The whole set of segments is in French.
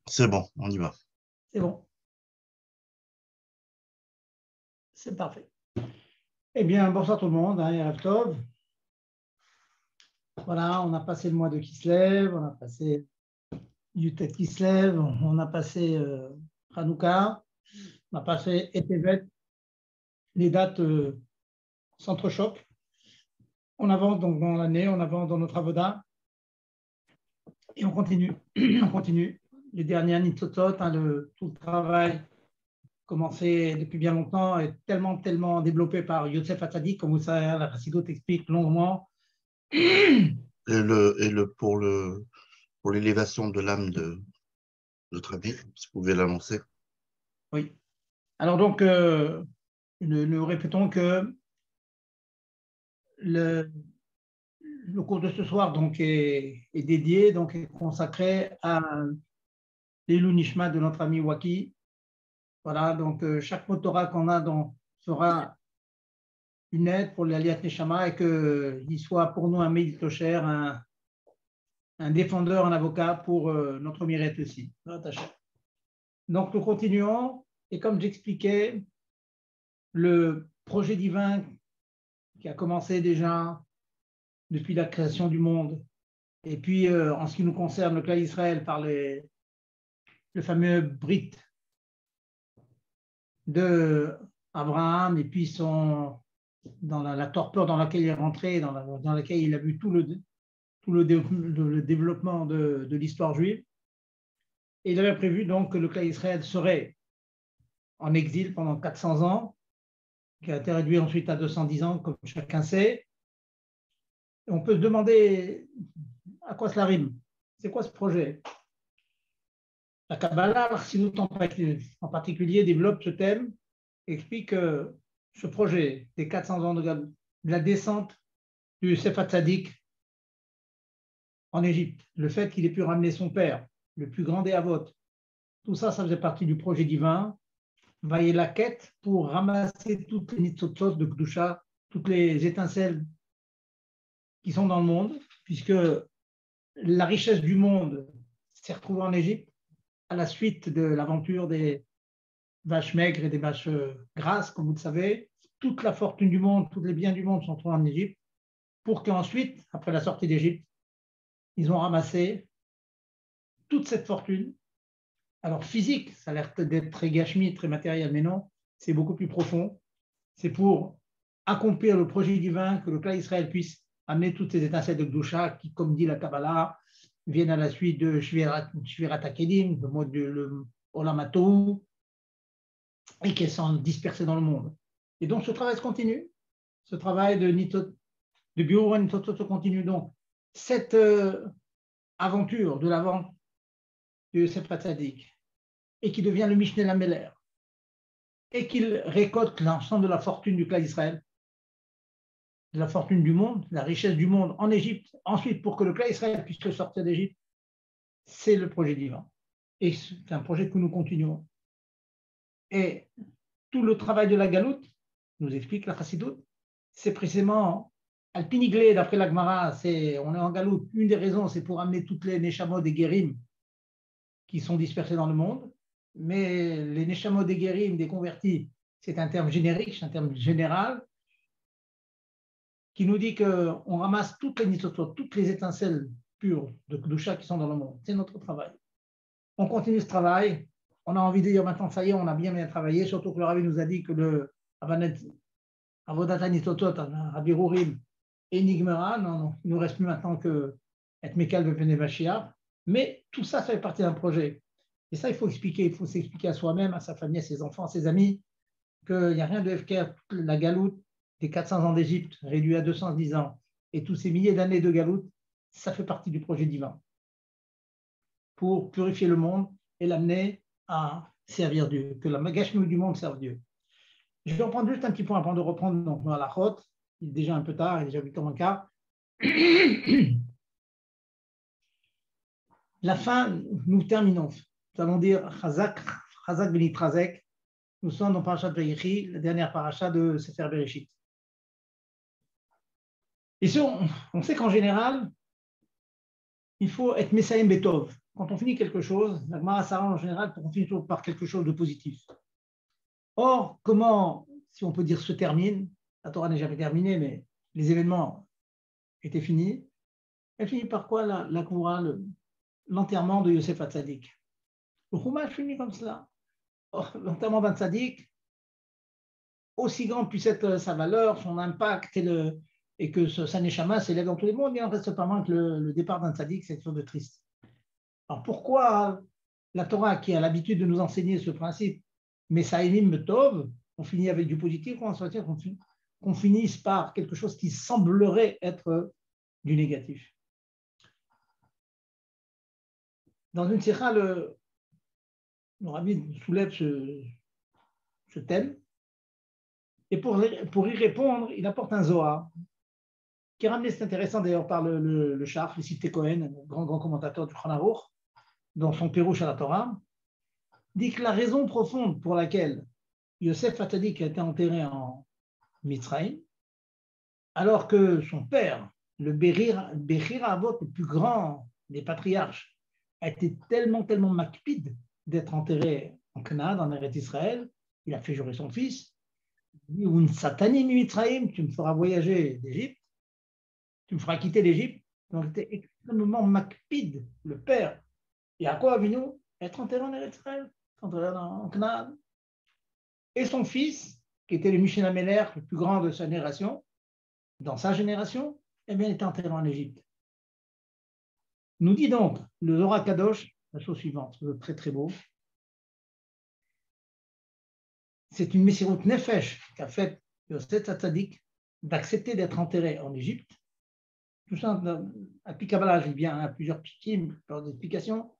C'est bon, on y va. C'est bon. C'est parfait. Eh bien, bonsoir tout le monde, Erev Tov. Voilà, on a passé le mois de Kislev, on a passé Yutet Kislev, on a passé Hanouka, on a passé Etevet. Les dates s'entrechoquent. On avance donc dans l'année, on avance dans notre avoda et on continue. On continue. Les derniers Nitzotot, tout le travail commencé depuis bien longtemps est tellement développé par Yosef Hatzadik, comme vous savez, la Chassidoute explique longuement. Pour l'élévation de l'âme de notre ami, si vous pouvez l'annoncer. Oui. Alors donc, nous répétons que le cours de ce soir donc est dédié, donc est consacré à l'Ilou Nishma de notre ami Waki. Voilà, donc chaque mot Torah qu'on a sera une aide pour l'Aliat Neshama et qu'il soit pour nous un Meïd Tosher, un défendeur, un avocat pour notre Mirette aussi. Donc nous continuons et comme j'expliquais, le projet divin qui a commencé déjà depuis la création du monde et puis en ce qui nous concerne le clan Israël par le fameux Brit de Abraham et puis dans la torpeur dans laquelle il est rentré, dans laquelle il a vu tout le développement de l'histoire juive. Et il avait prévu donc que le clan Israël serait en exil pendant 400 ans, qui a été réduit ensuite à 210 ans, comme chacun sait. Et on peut se demander à quoi cela rime. C'est quoi ce projet? La Kabbalah, en particulier, développe ce thème, explique que ce projet des 400 ans de la descente du Sefer Tzadik en Égypte, le fait qu'il ait pu ramener son père, le plus grand des Avot, tout ça, ça faisait partie du projet divin. Vaillez la quête pour ramasser toutes les nitzotzot de Kedusha, toutes les étincelles qui sont dans le monde, puisque la richesse du monde s'est retrouvée en Égypte à la suite de l'aventure des vaches maigres et des vaches grasses, comme vous le savez. Toute la fortune du monde, tous les biens du monde sont trouvés en Égypte, pour qu'ensuite, après la sortie d'Égypte, ils ont ramassé toute cette fortune. Alors physique, ça a l'air d'être très gashmi, très matériel, mais non, c'est beaucoup plus profond. C'est pour accomplir le projet divin, que le clan Israël puisse amener toutes ces étincelles de Gdusha qui, comme dit la Kabbalah, viennent à la suite de Shvirat HaKelim, le mot de Olamatou, et qu'elles sont dispersées dans le monde. Et donc ce travail se continue. Ce travail de Biur Nitotot se continue. Donc cette aventure de l'avant de Yosef Hatzadik, et qui devient le Mishneh Lameler, et qu'il récolte l'ensemble de la fortune du clan d'Israël, de la fortune du monde, la richesse du monde en Égypte, ensuite pour que le clan d'Israël puisse sortir d'Égypte, c'est le projet divin. Et c'est un projet que nous continuons. Et tout le travail de la Galoute, nous explique la Chassidoute, c'est précisément Alpiniglé, d'après la Gemara, on est en Galoute. Une des raisons, c'est pour amener toutes les Neshamot et Guérim qui sont dispersés dans le monde. Mais les Neshamot des Guérim, des convertis, c'est un terme générique, c'est un terme général qui nous dit qu'on ramasse toutes les nitzotot, toutes les étincelles pures de Kedusha qui sont dans le monde. C'est notre travail. On continue ce travail. On a envie de dire maintenant, ça y est, on a bien travaillé, surtout que le Rabbi nous a dit que le Avodat Nitzotot, Rabbi Rurim, Enigmera, non, il ne nous reste plus maintenant que être Mekal Bepene Mashiach. Mais tout ça, ça fait partie d'un projet. Et ça, il faut s'expliquer à soi-même, à sa famille, à ses enfants, à ses amis, qu'il n'y a rien de FKR, la galoute des 400 ans d'Égypte, réduit à 210 ans, et tous ces milliers d'années de galoute, ça fait partie du projet divin pour purifier le monde et l'amener à servir Dieu, que la gashmi du monde serve Dieu. Je vais reprendre juste un petit point avant de reprendre donc, à la chôte. Il est déjà un peu tard, il est déjà 8 h quart. La fin, nous terminons. Nous allons dire Chazak Benit Razek. Nous sommes dans Parashat Vayechi, la dernière paracha de Sefer Bereshit. Et on sait qu'en général, il faut être Messaïm Betov. quand on finit quelque chose, la Gemara s'arrange en général pour qu'on finisse toujours par quelque chose de positif. Or, comment, si on peut dire, se termine, la Torah n'est jamais terminée, mais les événements étaient finis, elle finit par quoi la Koura, l'enterrement de Yosef Hatzadik. Le Chumash finit comme cela. Or, l'enterrement d'un Tzadik, aussi grand puisse être sa valeur, son impact et que sa neshama s'élève dans tous les mondes, il en reste pas moins que le départ d'un Tzadik, c'est quelque chose de triste. Alors pourquoi la Torah, qui a l'habitude de nous enseigner ce principe, mais ça élimine Tov, on finit avec du positif, qu'on finisse par quelque chose qui semblerait être du négatif. Dans une sikha, le Rabbi soulève ce thème, et pour y répondre, il apporte un Zohar, qui est ramené, c'est intéressant d'ailleurs par le Shach, le Sifte Cohen, grand commentateur du Shulchan Aruch, dans son Pérouche à la Torah, dit que la raison profonde pour laquelle Yosef Hatzadik a été enterré en Mitzrayim, alors que son père, le Bechir Avot, le plus grand des patriarches, a été tellement makpid d'être enterré en Canaan, en Eretz Israël, il a fait jurer son fils, il dit, un satani Mitzrayim, tu me feras voyager d'Égypte, tu me feras quitter l'Égypte. Donc il était extrêmement makpid, le père. Yaakov Avinu, être enterré en Eretz Israël, enterré en Canaan. Et son fils, qui était le Mishnah Meler, le plus grand de sa génération, dans sa génération, eh bien, il était enterré en Égypte. Nous dit donc le Zohar Kadosh la chose suivante, très très beau. C'est une Messirut Nefesh qu'a fait Yosef Hatzadik d'accepter d'être enterré en Égypte. Tout ça, à Kabbalah, il vient à plusieurs psukim, plusieurs explications.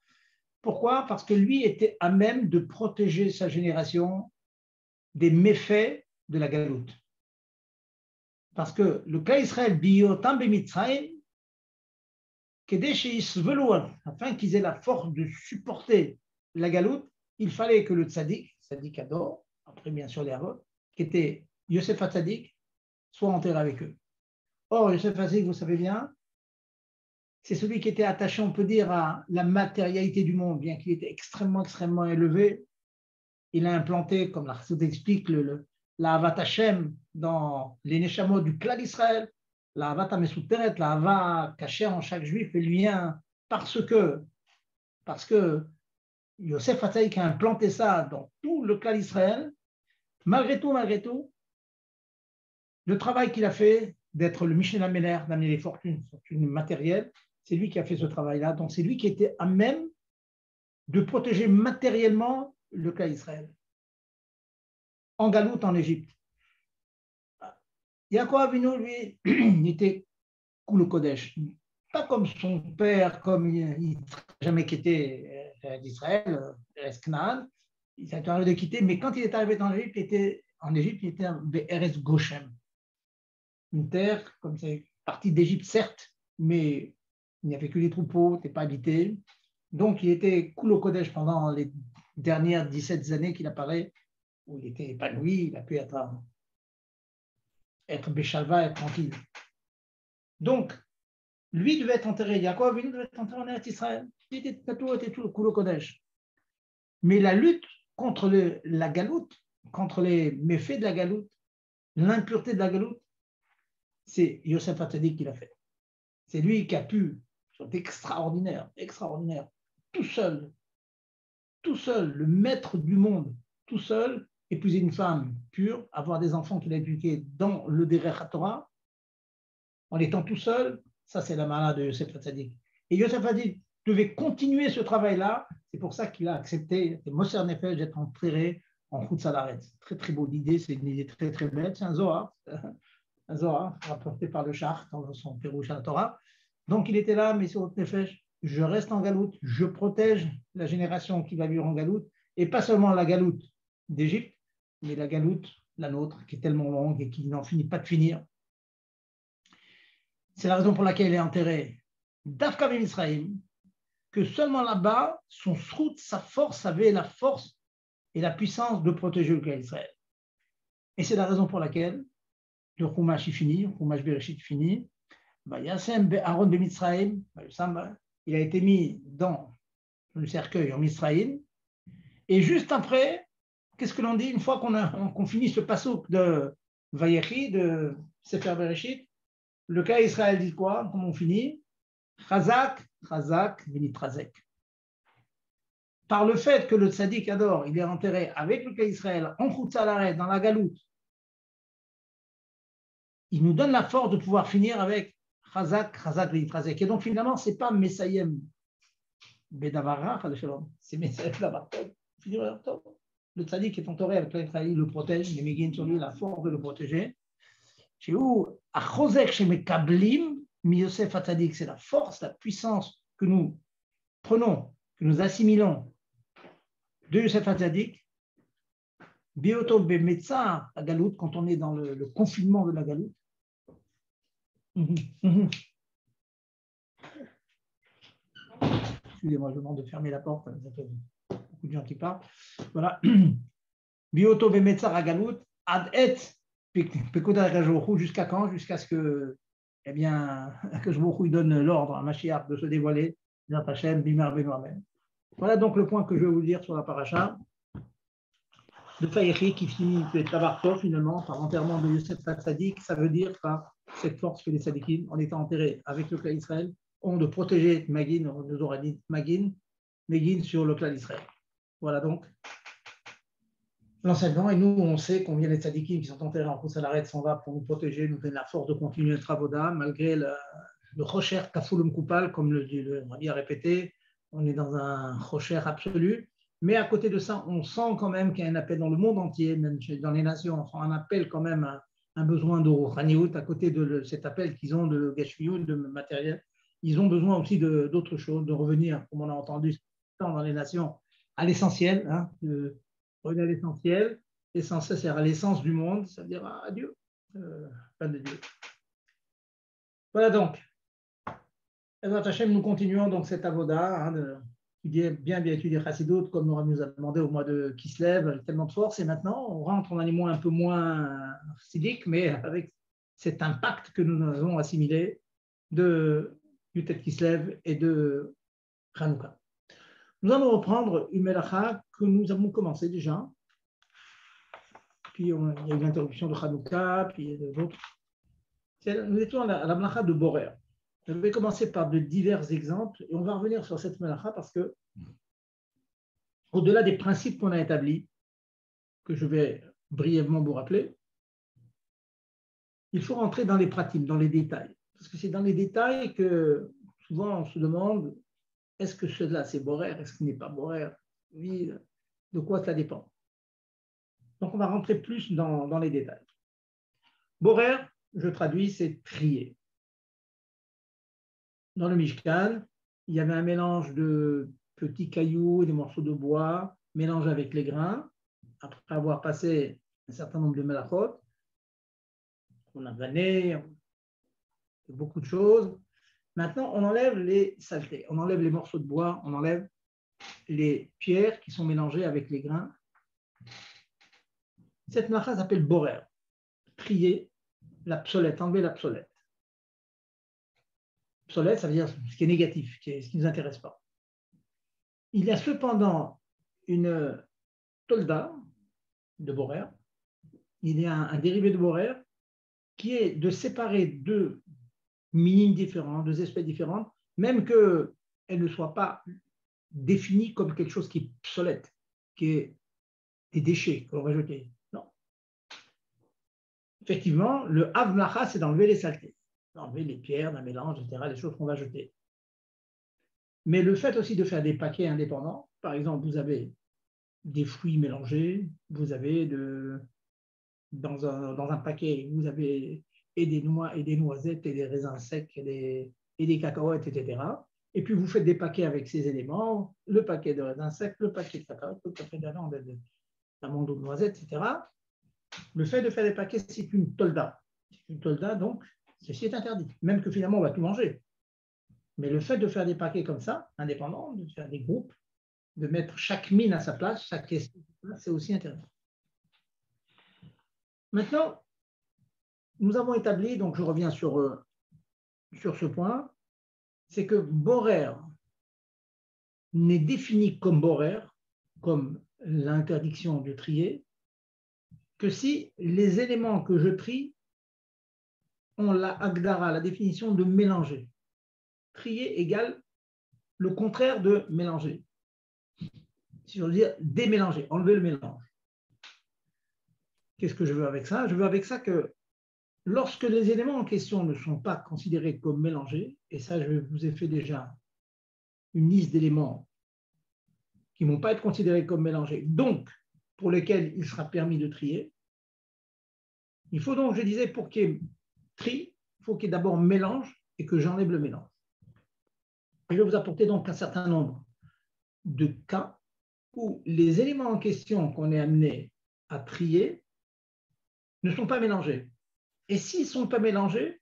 Pourquoi? Parce que lui était à même de protéger sa génération des méfaits de la galoute. Parce que le cas Israël, Biyotam Bemitzrayim, afin qu'ils aient la force de supporter la galoute, il fallait que le tzaddik Ador, après bien sûr les Avot, qui était Yosef Hatzadik, soit enterré avec eux. Or, Yosef Hatzadik, vous savez bien, c'est celui qui était attaché, on peut dire, à la matérialité du monde, bien qu'il était extrêmement élevé. Il a implanté, comme la Chassidut explique, la Havat Hashem dans les Neshamot du clan d'Israël, la Havat Hamesuteret, la Havat cachée en chaque juif est lien parce que Yosef Hatzadik a implanté ça dans tout le clan d'Israël. Malgré tout, le travail qu'il a fait d'être le Mishnah Meler, d'amener les fortunes matérielles, c'est lui qui a fait ce travail-là. Donc c'est lui qui était à même de protéger matériellement le clan d'Israël. En galoute en Égypte. Yaakov Avinu, lui, il était Koul Kodesh. Pas comme son père, comme il n'a jamais quitté d'Israël, Canaan. Il s'est arrivé de quitter, mais quand il est arrivé en Égypte, il était en Eretz Goshem. Une terre, comme c'est partie d'Égypte, certes, mais il n'y avait que des troupeaux, n'était pas habité. Donc il était Koul Kodesh pendant les dernières 17 années qu'il apparaît, où il était épanoui, il a pu être Béchalva, être tranquille. Donc, lui devait être enterré, Yaakov Avinu devait être enterré en Eretz Israël. Il était tout le Koul Kodesh. Mais la lutte contre la galoute, contre les méfaits de la galoute, l'impureté de la galoute, c'est Yosef Hatzadik qui l'a fait. C'est lui qui a pu, c'est extraordinaire, tout seul, le maître du monde, tout seul, épouser une femme pure, avoir des enfants qu'il a éduqués dans le Derech HaTorah, en étant tout seul, ça c'est la mala de Yosef Hatzadik. Et Yosef Hatzadik devait continuer ce travail-là, c'est pour ça qu'il a accepté, c'est Moser Nefesh, d'être enterré en Chutz Haaretz. Très très beau idée, c'est une idée très très belle, c'est un Zohar rapporté par le Shach dans son Pérouche à la Torah. Donc il était là, mais sur Nefesh, je reste en galoute, je protège la génération qui va vivre en galoute, et pas seulement la galoute d'Égypte, mais la galoute, la nôtre, qui est tellement longue et qui n'en finit pas de finir. C'est la raison pour laquelle il est enterré d'Afka ben Misraïm, que seulement là-bas, son srout, sa force, avait la force et la puissance de protéger le clan d'Israël. Et c'est la raison pour laquelle le Chumash finit, le Chumash Bereshit finit, Aaron ben Mitzrayim, il a été mis dans le cercueil en Misraïm. Et juste après, qu'est-ce que l'on dit une fois qu'on finit ce passouk de Vayechi, de Sefer Bereshit, le cas Israël dit quoi? Comment on finit? Chazak, Chazak, Venitrazek. Par le fait que le tzaddik Ador, il est enterré avec le cas Israël en Chutz La'aretz, dans la galoute, il nous donne la force de pouvoir finir avec Chazak, Chazak, Venitrazek. Et donc finalement, ce n'est pas Messayem Bedavara, c'est Messayem Davartov. Le tzaddik est entouré avec l'Israël, il le protège, les Megin sur lui, la force de le protéger. Chez où, à Chosek, chez Mekablim, Yosef Atzadik, c'est la force, la puissance que nous prenons, que nous assimilons de Yosef Atzadik. Bioto Bemetza, la galoute, quand on est dans le confinement de la galoute. Excusez-moi, je demande de fermer la porte, il y a beaucoup de gens qui parlent. Voilà. Bioto Bemetza, la galoute, ad et jusqu'à quand? Jusqu'à ce que, eh bien, que je donne l'ordre à Mashiach de se dévoiler. Voilà donc le point que je vais vous dire sur la paracha de Vayechi qui finit Tavartov finalement par l'enterrement de Yosef Hatzadik. Ça veut dire par cette force que les tzadikim, en étant enterrés avec le clan d'Israël, ont de protéger Magin, on nous aura dit Magin sur le clan d'Israël. Voilà donc l'enseignement, et nous, on sait combien les tzadikim qui sont enterrés en Chutz La'aretz sont là pour nous protéger, nous donner la force de continuer notre avoda, malgré le chocher kaful koupal, comme le Rabbi a répété, on est dans un chocher absolu. Mais à côté de ça, on sent quand même qu'il y a un appel dans le monde entier, même dans les nations, on sent un appel quand même, un besoin de Rouhaniout, à côté de cet appel qu'ils ont de Gashmiout, de matériel. Ils ont besoin aussi d'autres choses, de revenir, comme on a entendu dans les nations, à l'essentiel, hein, de revenir à l'essentiel. L'essentiel, c'est à l'essence du monde, c'est-à-dire à Dieu, pas de Dieu. Voilà donc. Nous continuons donc cette avoda, hein, bien étudier Chassidut, comme on nous a demandé au mois de Kislev, tellement de force, et maintenant on rentre dans les mois un peu moins chassidiques, mais avec cet impact que nous avons assimilé du Yutet Kislev et de Hanouka. Nous allons reprendre une melacha que nous avons commencé déjà, puis il y a eu l'interruption de Hanouka, puis d'autres. Nous étions à la melacha de Borer. Je vais commencer par de divers exemples et on va revenir sur cette melacha parce que, au-delà des principes qu'on a établis, que je vais brièvement vous rappeler, il faut rentrer dans les pratiques, dans les détails. Parce que c'est dans les détails que souvent on se demande est-ce que cela c'est borer, est-ce qu'il n'est pas borer? Oui, de quoi ça dépend. Donc on va rentrer plus dans les détails. Borer, je traduis, c'est trier. Dans le Mishkan, il y avait un mélange de petits cailloux, des morceaux de bois, mélangés avec les grains, après avoir passé un certain nombre de melachot. On a vanné, beaucoup de choses. Maintenant, on enlève les saletés, on enlève les morceaux de bois, on enlève les pierres qui sont mélangées avec les grains. Cette melacha s'appelle borer, trier l'absolète, enlever l'absolète. Obsolète, ça veut dire ce qui est négatif, ce qui ne nous intéresse pas. Il y a cependant une tolda de borer, il y a un dérivé de borer qui est de séparer deux minimes différents, deux espèces différentes, même qu'elles ne soient pas définies comme quelque chose qui est obsolète, qui est des déchets qu'on va jeter. Non. Effectivement, le havmlacha, c'est d'enlever les saletés, d'enlever les pierres, d'un mélange, etc., les choses qu'on va jeter. Mais le fait aussi de faire des paquets indépendants, par exemple, vous avez des fruits mélangés, vous avez dans un paquet, vous avez et des noix et des noisettes et des raisins secs et des cacahuètes, etc. Et puis vous faites des paquets avec ces éléments, le paquet de raisins secs, le paquet de cacahuètes, le paquet d'amandes ou de noisettes, etc. Le fait de faire des paquets, c'est une tolda. C'est une tolda, donc ceci est interdit, même que finalement on va tout manger. Mais le fait de faire des paquets comme ça, indépendants, de faire des groupes, de mettre chaque mine à sa place, chaque question, c'est aussi intéressant. Maintenant, nous avons établi, donc je reviens sur ce point, c'est que borer n'est défini comme borer, comme l'interdiction de trier, que si les éléments que je trie ont la agdara, la définition de mélanger. Trier égale le contraire de mélanger. Si on veut dire démélanger, enlever le mélange. Qu'est-ce que je veux avec ça? Je veux avec ça que lorsque les éléments en question ne sont pas considérés comme mélangés, et ça je vous ai fait déjà une liste d'éléments qui ne vont pas être considérés comme mélangés, donc pour lesquels il sera permis de trier, il faut donc, je disais, pour qu'il y ait tri, il faut qu'il y ait d'abord mélange et que j'enlève le mélange. Et je vais vous apporter donc un certain nombre de cas où les éléments en question qu'on est amené à trier ne sont pas mélangés. Et s'ils ne sont pas mélangés,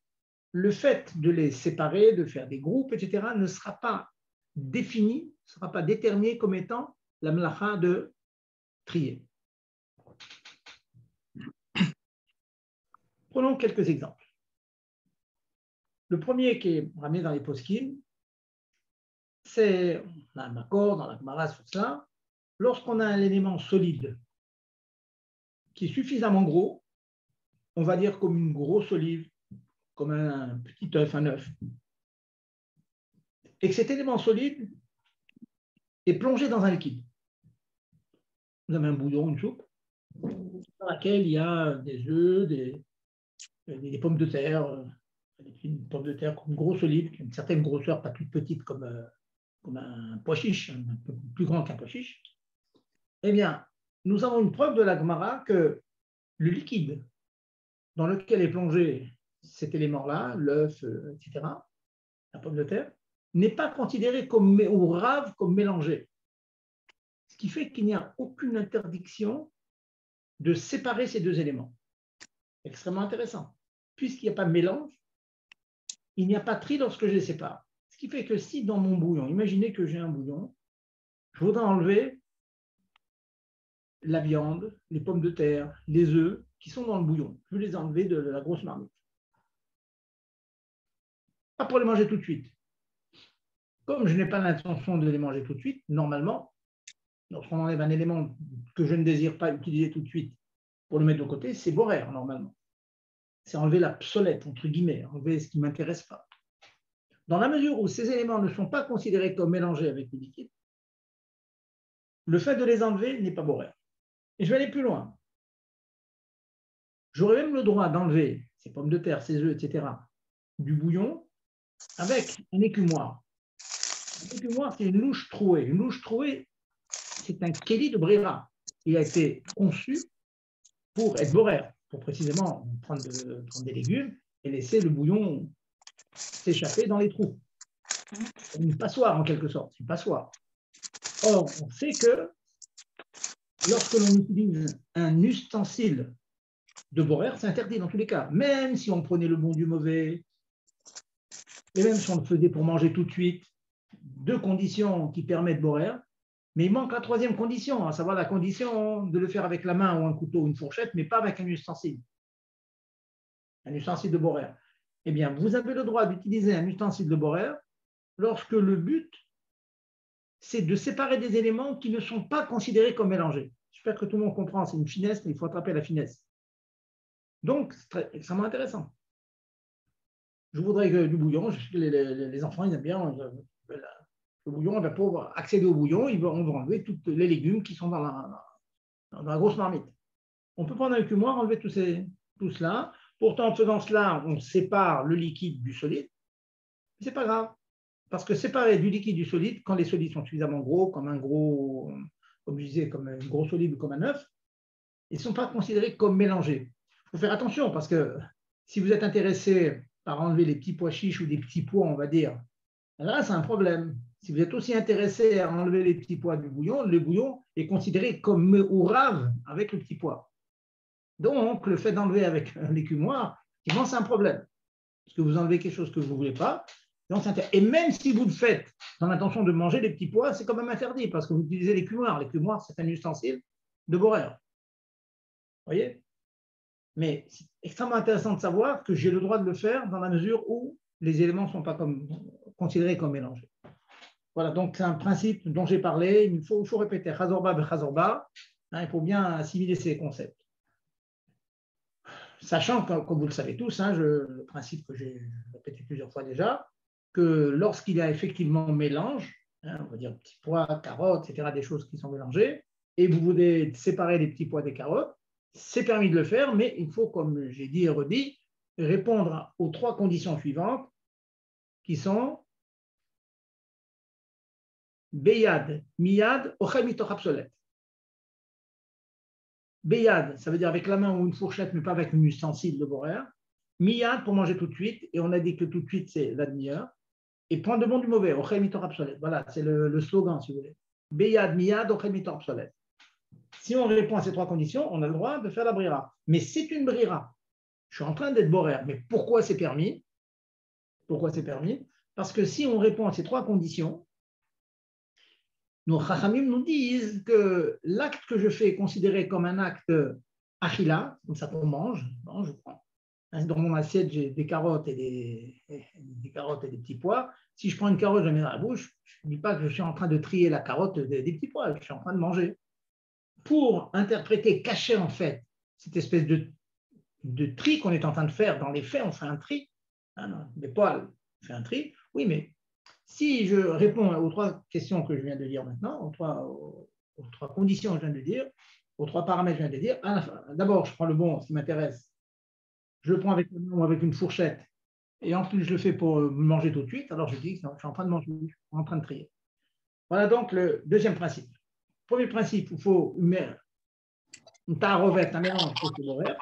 le fait de les séparer, de faire des groupes, etc., ne sera pas défini, ne sera pas déterminé comme étant la melacha de trier. Prenons quelques exemples. Le premier qui est ramené dans les poskim, c'est, on a un accord dans la Gemara sur ça, lorsqu'on a un élément solide qui est suffisamment gros, on va dire comme une grosse olive, comme un petit œuf, un œuf, et que cet élément solide est plongé dans un liquide. Vous avez un bouillon, une soupe, dans laquelle il y a des œufs, des pommes de terre, une pomme de terre comme une grosse olive, qui a une certaine grosseur, pas toute petite comme un pois chiche, un peu plus grand qu'un pois chiche. Eh bien, nous avons une preuve de la Gemara que le liquide dans lequel est plongé cet élément-là, l'œuf, etc., la pomme de terre, n'est pas considéré comme, ou rave comme mélangé. Ce qui fait qu'il n'y a aucune interdiction de séparer ces deux éléments. Extrêmement intéressant. Puisqu'il n'y a pas de mélange, il n'y a pas de tri lorsque je les sépare. Ce qui fait que si dans mon bouillon, imaginez que j'ai un bouillon, je voudrais enlever la viande, les pommes de terre, les œufs qui sont dans le bouillon. Je veux les enlever de la grosse marmite. Pas pour les manger tout de suite. Comme je n'ai pas l'intention de les manger tout de suite, normalement, lorsqu'on enlève un élément que je ne désire pas utiliser tout de suite pour le mettre de côté, c'est borer normalement. C'est enlever l'obsolète, entre guillemets, enlever ce qui ne m'intéresse pas. Dans la mesure où ces éléments ne sont pas considérés comme mélangés avec le liquide, le fait de les enlever n'est pas borer. Et je vais aller plus loin. J'aurais même le droit d'enlever ces pommes de terre, ces œufs, etc., du bouillon avec un écumoire. Un écumoire, c'est une louche trouée. Une louche trouée, c'est un kéli de brera. Il a été conçu pour être borer, pour précisément prendre des légumes et laisser le bouillon s'échapper dans les trous. Une passoire en quelque sorte, une passoire. Or, on sait que lorsque l'on utilise un ustensile de borer, c'est interdit dans tous les cas. Même si on prenait le bon du mauvais, et même si on le faisait pour manger tout de suite, deux conditions qui permettent de borer, mais il manque la troisième condition, à savoir la condition de le faire avec la main ou un couteau ou une fourchette, mais pas avec un ustensile. Un ustensile de borer. Eh bien, vous avez le droit d'utiliser un ustensile de borer lorsque le but, c'est de séparer des éléments qui ne sont pas considérés comme mélangés. J'espère que tout le monde comprend, c'est une finesse, mais il faut attraper la finesse. Donc, c'est extrêmement intéressant. Je voudrais que du bouillon, je sais que les enfants, ils aiment bien le bouillon, on va pouvoir accéder au bouillon, on va enlever tous les légumes qui sont dans la grosse marmite. On peut prendre un écumoire, enlever tout cela. Pourtant, en faisant cela, on sépare le liquide du solide. Ce n'est pas grave. Parce que séparer du liquide du solide, quand les solides sont suffisamment gros, comme je disais, comme une grosse olive ou comme un œuf, ils ne sont pas considérés comme mélangés. Il faut faire attention parce que si vous êtes intéressé par enlever les petits pois chiches ou des petits pois, on va dire, là, c'est un problème. Si vous êtes aussi intéressé à enlever les petits pois du bouillon, le bouillon est considéré comme ourave avec le petit pois. Donc, le fait d'enlever avec un écumoire, c'est un problème. Parce que vous enlevez quelque chose que vous ne voulez pas. Et même si vous le faites dans l'intention de manger les petits pois, c'est quand même interdit parce que vous utilisez l'écumoire. L'écumoire, c'est un ustensile de borer. Vous voyez? Mais c'est extrêmement intéressant de savoir que j'ai le droit de le faire dans la mesure où les éléments ne sont pas considérés comme mélangés. Voilà, donc c'est un principe dont j'ai parlé. Il faut répéter Chazorba Bechazorba. Il faut bien assimiler ces concepts. Sachant, comme vous le savez tous, le principe que j'ai répété plusieurs fois déjà, que lorsqu'il y a effectivement mélange, on va dire petits pois, carottes, etc., des choses qui sont mélangées, et vous voulez séparer les petits pois des carottes, c'est permis de le faire, mais il faut, comme j'ai dit et redit, répondre aux 3 conditions suivantes qui sont Beyad, Miyad, Ochel mitoch absolet. Beyad, ça veut dire avec la main ou une fourchette, mais pas avec un ustensile de borer. Miyad, pour manger tout de suite, et on a dit que tout de suite, c'est la demi-heure. Et prendre de bon du mauvais, Ochel mitoch absolet. Voilà, c'est le slogan, si vous voulez. Beyad, Miyad, Ochel mitoch absolet. Si on répond à ces 3 conditions, on a le droit de faire la brira. Mais c'est une brira. Je suis en train d'être borer. Mais pourquoi c'est permis? Pourquoi c'est permis? Parce que si on répond à ces 3 conditions, nos chachamim nous disent que l'acte que je fais est considéré comme un acte achila, comme ça qu'on mange. Bon, je prends. Dans mon assiette, j'ai des carottes et des petits pois. Si je prends une carotte, je la mets dans la bouche, je ne dis pas que je suis en train de trier la carotte des petits pois, je suis en train de manger. Pour interpréter, cacher en fait cette espèce de tri qu'on est en train de faire, dans les faits, on fait un tri. Des poils, on fait un tri. Oui, mais si je réponds aux 3 questions que je viens de dire maintenant, aux trois conditions que je viens de dire, aux 3 paramètres que je viens de dire, d'abord, je prends le bon, ce qui m'intéresse, je le prends avec une main ou avec une fourchette, et en plus, je le fais pour manger tout de suite, alors je dis que je suis en train de manger, je suis en train de trier. Voilà donc le deuxième principe. Premier principe, il faut une tarovette, un mélange pour se borer.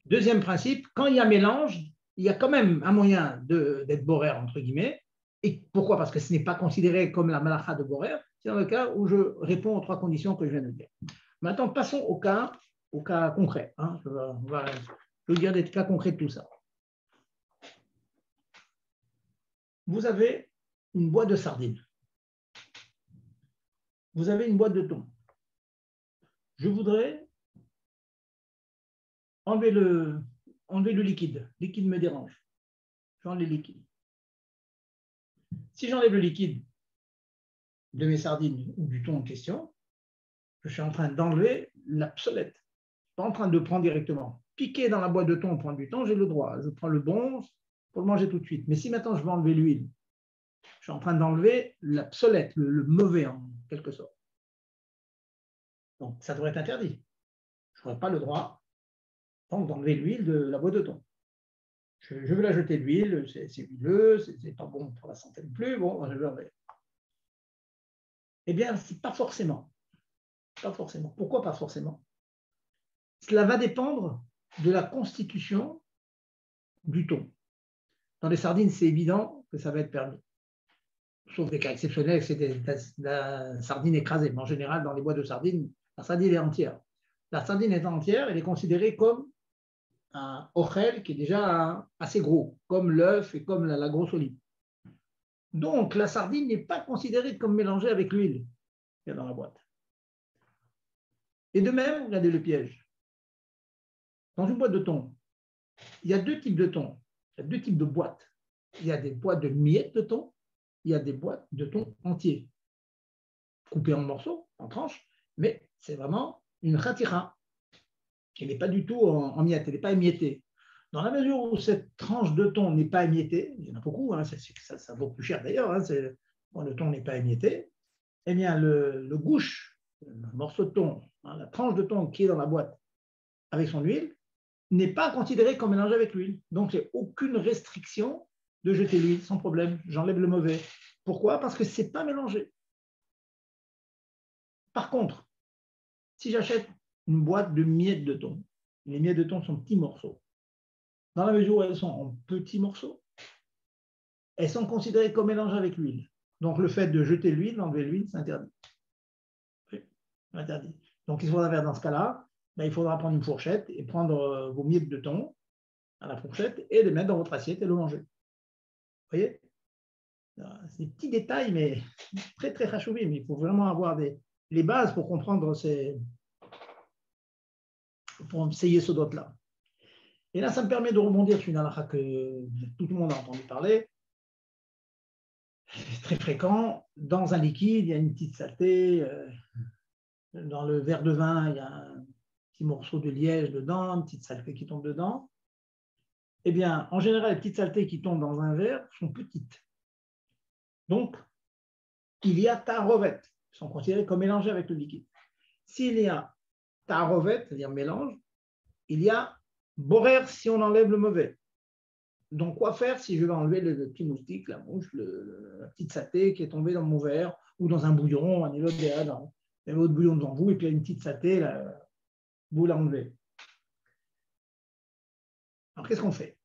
Deuxième principe, quand il y a mélange, il y a quand même un moyen d'être borer, entre guillemets. Et pourquoi? Parce que ce n'est pas considéré comme la malacha de borer, c'est dans le cas où je réponds aux 3 conditions que je viens de dire. Maintenant, passons au cas concret. Je vais vous dire des cas concrets de tout ça. Vous avez une boîte de sardines. Vous avez une boîte de thon. Je voudrais enlever le liquide. Le liquide me dérange. J'enlève le liquide. Si j'enlève le liquide de mes sardines ou du thon en question, je suis en train d'enlever l'obsolète. Je ne suis pas en train de prendre directement. Piquer dans la boîte de thon, prendre du thon, j'ai le droit. Je prends le bon pour le manger tout de suite. Mais si maintenant je veux enlever l'huile, je suis en train d'enlever l'obsolète, le mauvais en quelque sorte. Donc ça devrait être interdit. Je n'aurais pas le droit d'enlever l'huile de la boîte de thon. Je veux la jeter l'huile, c'est huileux, c'est pas bon pour la santé non plus. Bon, je veux enlever. Eh bien, c'est pas forcément. Pas forcément. Pourquoi pas forcément? Cela va dépendre de la constitution du thon. Dans les sardines, c'est évident que ça va être permis. Sauf des cas exceptionnels, c'est de la sardine écrasée. Mais en général, dans les boîtes de sardines, la sardine est entière. La sardine est entière, elle est considérée comme un ochel qui est déjà assez gros, comme l'œuf et comme la grosse olive. Donc, la sardine n'est pas considérée comme mélangée avec l'huile qu'il y a dans la boîte. Et de même, regardez le piège. Dans une boîte de thon, il y a 2 types de thon. Il y a 2 types de boîtes. Il y a des boîtes de miettes de thon, il y a des boîtes de thon entiers, coupées en morceaux, en tranches, mais c'est vraiment une khatira. Elle n'est pas du tout en miettes, elle n'est pas émiettée. Dans la mesure où cette tranche de thon n'est pas émiettée, il y en a beaucoup, ça vaut plus cher d'ailleurs, quand le thon n'est pas émietté, eh bien le gouche, le morceau de thon, la tranche de thon qui est dans la boîte avec son huile, n'est pas considéré comme mélangé avec l'huile. Donc, il n'y a aucune restriction de jeter l'huile sans problème. J'enlève le mauvais. Pourquoi? Parce que ce n'est pas mélangé. Par contre, si j'achète une boîte de miettes de thon, les miettes de thon sont petits morceaux. Dans la mesure où elles sont en petits morceaux, elles sont considérées comme mélangées avec l'huile. Donc, le fait de jeter l'huile, d'enlever l'huile, c'est interdit. C'est interdit. Donc, il faudra faire dans ce cas-là, il faudra prendre une fourchette et prendre vos miettes de thon à la fourchette et les mettre dans votre assiette et le manger. Vous voyez? C'est des petits détails, mais très, très rachouvis. Mais il faut vraiment avoir les bases pour comprendre pour essayer ce doute-là. Et là, ça me permet de rebondir sur une halakha que tout le monde a entendu parler. c'est très fréquent. Dans un liquide, il y a une petite saleté. Dans le verre de vin, il y a un petit morceau de liège dedans, une petite saleté qui tombe dedans. Eh bien, en général, les petites saletés qui tombent dans un verre sont petites. Donc, il y a ta'arovet, qui sont considérés comme mélangés avec le liquide. S'il y a ta'arovet, c'est-à-dire mélange, il y a borer si on enlève le mauvais. Donc, quoi faire si je vais enlever le petit moustique, la mouche, la petite saleté qui est tombée dans mon verre ou dans un bouillon, un autre bouillon devant vous, et puis il y a une petite saleté, vous l'enlevez. Alors, qu'est-ce qu'on fait?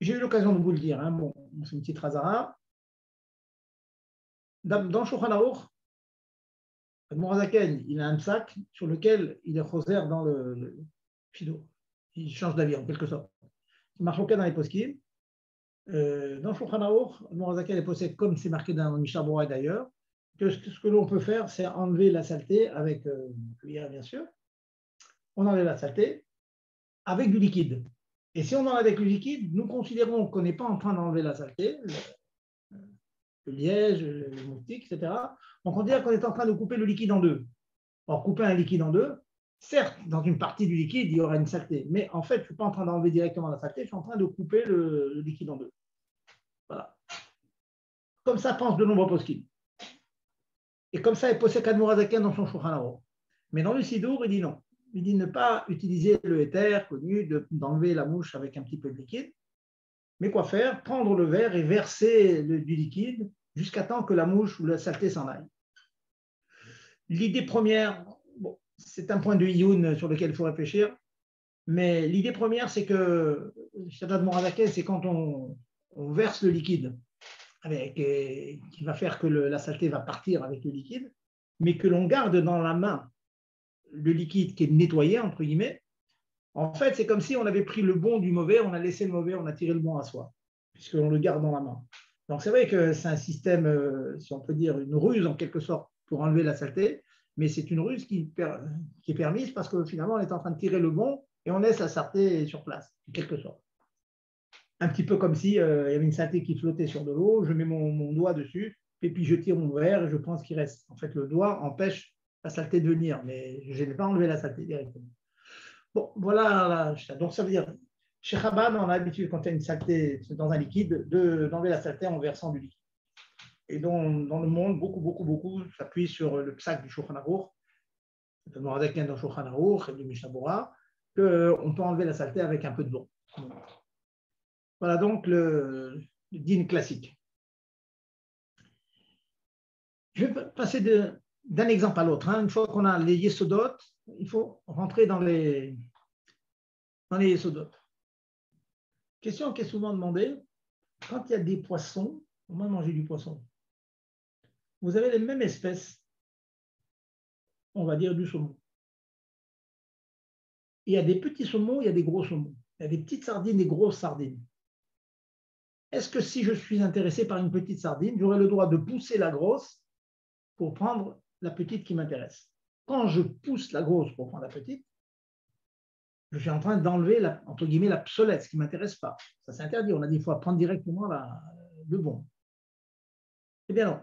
J'ai eu l'occasion de vous le dire, hein. Bon, c'est une petite razara. Dans Shulchan Aruch, Mourazaken, il a un sac sur lequel il est rosaire dans le fido. Il change d'avis en quelque sorte. C'est marqué dans les poskim. Dans Shulchan Aruch, Mourazaken est posé comme c'est marqué dans le Mishnah Berurah d'ailleurs, que ce que l'on peut faire, c'est enlever la saleté avec une cuillère, bien sûr. On enlève la saleté avec du liquide. Et si on enlève avec le liquide, nous considérons qu'on n'est pas en train d'enlever la saleté, le liège, le moustique, etc. Donc on dirait qu'on est en train de couper le liquide en deux. Alors couper un liquide en deux, certes, dans une partie du liquide, il y aura une saleté, mais en fait, je ne suis pas en train d'enlever directement la saleté, je suis en train de couper le liquide en deux. Voilà. Comme ça pense de nombreux poskim. Et comme ça est posé Kadmourazaken dans son Shulchan Aruch. Mais dans le Sidour, il dit non. Il dit ne pas utiliser le éther connu, d'enlever la mouche avec un petit peu de liquide. Mais quoi faire? Prendre le verre et verser du liquide jusqu'à temps que la mouche ou la saleté s'en aille. L'idée première, bon, c'est un point de Iyun sur lequel il faut réfléchir, mais l'idée première, c'est que, Shadat Mourazaken, c'est quand on verse le liquide, qui va faire que la saleté va partir avec le liquide, mais que l'on garde dans la main le liquide qui est nettoyé, entre guillemets. En fait, c'est comme si on avait pris le bon du mauvais, on a laissé le mauvais, on a tiré le bon à soi, puisqu'on le garde dans la main. Donc c'est vrai que c'est un système, si on peut dire, une ruse en quelque sorte pour enlever la saleté, mais c'est une ruse qui est permise parce que finalement on est en train de tirer le bon et on laisse la saleté sur place, en quelque sorte. Un petit peu comme si il y avait une saleté qui flottait sur de l'eau, je mets mon doigt dessus, et puis je tire mon verre et je prends ce qui reste. En fait, le doigt empêche la saleté de venir, mais je n'ai pas enlevé la saleté directement. Bon, voilà, donc ça veut dire, chez Chabad, on a l'habitude, quand il y a une saleté dans un liquide, d'enlever la saleté en versant du liquide. Et dans le monde, beaucoup s'appuient sur le psak du Shulchan Aruch, le Mourazaken dans Shulchan Aruch et du Mishnah Berurah, qu'on peut enlever la saleté avec un peu de d'eau. Voilà donc le din classique. Je vais passer d'un exemple à l'autre. Une fois qu'on a les yesodot, il faut rentrer dans les yesodot. Question qui est souvent demandée, quand il y a des poissons, on va manger du poisson, vous avez les mêmes espèces, on va dire du saumon. Il y a des petits saumons, il y a des gros saumons. Il y a des petites sardines, des grosses sardines. Est-ce que si je suis intéressé par une petite sardine, j'aurai le droit de pousser la grosse pour prendre la petite qui m'intéresse? Quand je pousse la grosse pour prendre la petite, je suis en train d'enlever, entre guillemets, la psolette, ce qui ne m'intéresse pas. Ça, c'est interdit. On a dit qu'il faut prendre directement le bon. Eh bien non.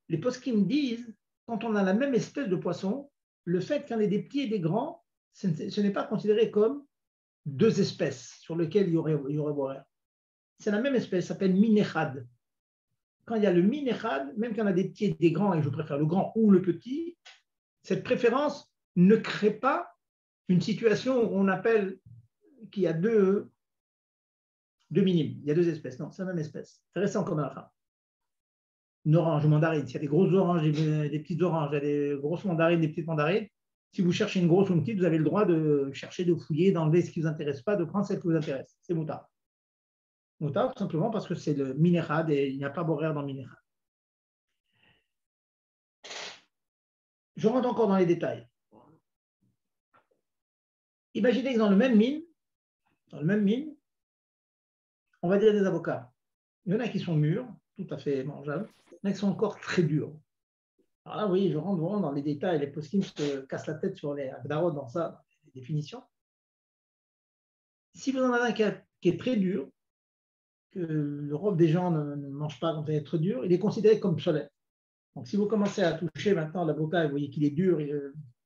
Les poskim disent, quand on a la même espèce de poisson, le fait qu'il y en ait des petits et des grands, ce n'est pas considéré comme deux espèces sur lesquelles il y aurait borer. C'est la même espèce, ça s'appelle minechad. Quand il y a le minechad, même quand on a des petits et des grands, et je préfère le grand ou le petit, cette préférence ne crée pas une situation où on appelle qu'il y a deux minimes, il y a deux espèces. Non, c'est la même espèce. C'est récent comme un fin. Une orange, une mandarine. S'il y a des grosses oranges, des petites oranges, il y a des grosses mandarines, des petites mandarines. Si vous cherchez une grosse ou une petite, vous avez le droit de chercher, de fouiller, d'enlever ce qui ne vous intéresse pas, de prendre celle qui vous intéresse. C'est moutard. Moutard, tout simplement parce que c'est le minérad et il n'y a pas borer dans le minérad. Je rentre encore dans les détails. Imaginez que dans le même mine, on va dire des avocats. Il y en a qui sont mûrs, tout à fait mangeables, il y en a qui sont encore très durs. Alors là, oui, je rentre vraiment dans les détails, les poskim se cassent la tête sur les agdarot dans ça, dans les définitions. Si vous en avez un qui est très dur, que le rôle des gens ne mange pas quand il est trop dur, il est considéré comme obsolète. Donc, si vous commencez à toucher maintenant l'avocat et vous voyez qu'il est dur,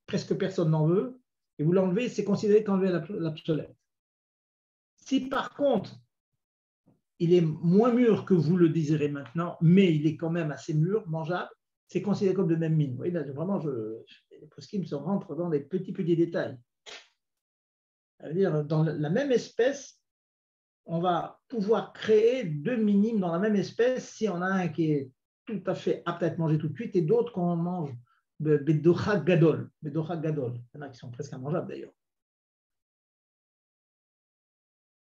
presque personne n'en veut, et vous l'enlevez, c'est considéré comme l'obsolète. Si par contre, il est moins mûr que vous le désirez maintenant, mais il est quand même assez mûr, mangeable, c'est considéré comme de même mine. Vous voyez, là, vraiment, les poskim se rentrent dans des petits détails. Ça veut dire, dans la même espèce, on va pouvoir créer deux minimes dans la même espèce si on a un qui est tout à fait apte à être mangé tout de suite et d'autres qu'on mange bedocha gadol. Bedocha gadol. Il y en a qui sont presque immangeables d'ailleurs.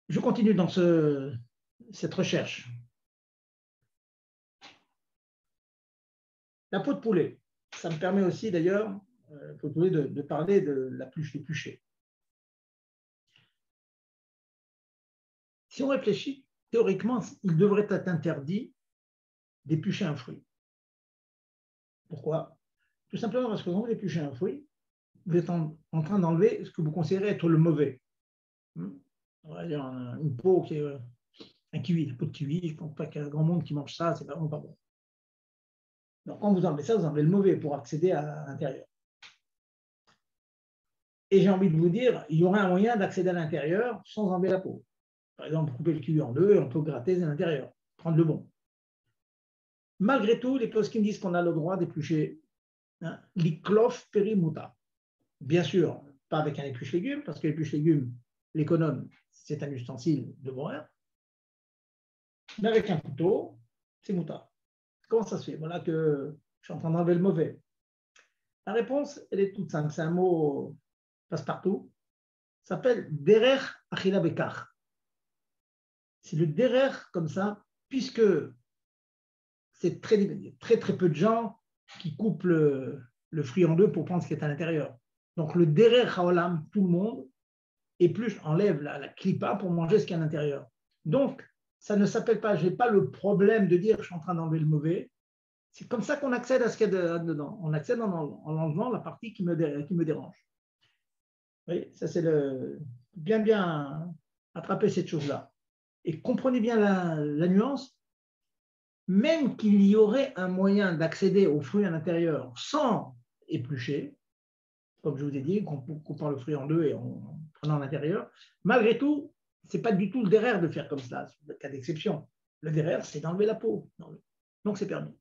Je continue dans cette recherche. La peau de poulet, ça me permet aussi d'ailleurs de parler de la pluche épluchée. Si on réfléchit, théoriquement, il devrait être interdit d'éplucher un fruit. Pourquoi? Tout simplement parce que quand vous épluchez un fruit, vous êtes en train d'enlever ce que vous considérez être le mauvais. On va dire une peau qui est un kiwi, la peau de kiwi, je ne pense pas qu'il y a grand monde qui mange ça, c'est vraiment pas bon. Donc quand vous enlevez ça, vous enlevez le mauvais pour accéder à l'intérieur. Et j'ai envie de vous dire, il y aurait un moyen d'accéder à l'intérieur sans enlever la peau. Par exemple, couper le kiwi en deux et on peut gratter à l'intérieur, prendre le bon. Malgré tout, les poskim disent qu'on a le droit d'éplucher l'iklof perimuta. Bien sûr, pas avec un épluche-légumes, parce que l'épluche-légumes, l'économe, c'est un ustensile de boire. Mais avec un couteau, c'est mouta. Comment ça se fait? Voilà que je suis en train d'enlever le mauvais. La réponse, elle est toute simple. C'est un mot passe-partout. Ça s'appelle derer achila bekach. C'est le derer comme ça, puisque c'est très peu de gens qui coupent le fruit en deux pour prendre ce qui est à l'intérieur. Donc le derer haolam, tout le monde, épluche, enlève la clipa pour manger ce qui est à l'intérieur. Donc, ça ne s'appelle pas, je n'ai pas le problème de dire que je suis en train d'enlever le mauvais. C'est comme ça qu'on accède à ce qu'il y a dedans. On accède en enlevant la partie qui me dérange. Vous voyez, ça c'est bien attraper cette chose-là. Et comprenez bien la nuance, même qu'il y aurait un moyen d'accéder aux fruits à l'intérieur sans éplucher, comme je vous ai dit, coupant le fruit en deux et en prenant l'intérieur, malgré tout, ce n'est pas du tout le derrière de faire comme ça, c'est le cas d'exception. Le derrière, c'est d'enlever la peau. Donc, c'est permis.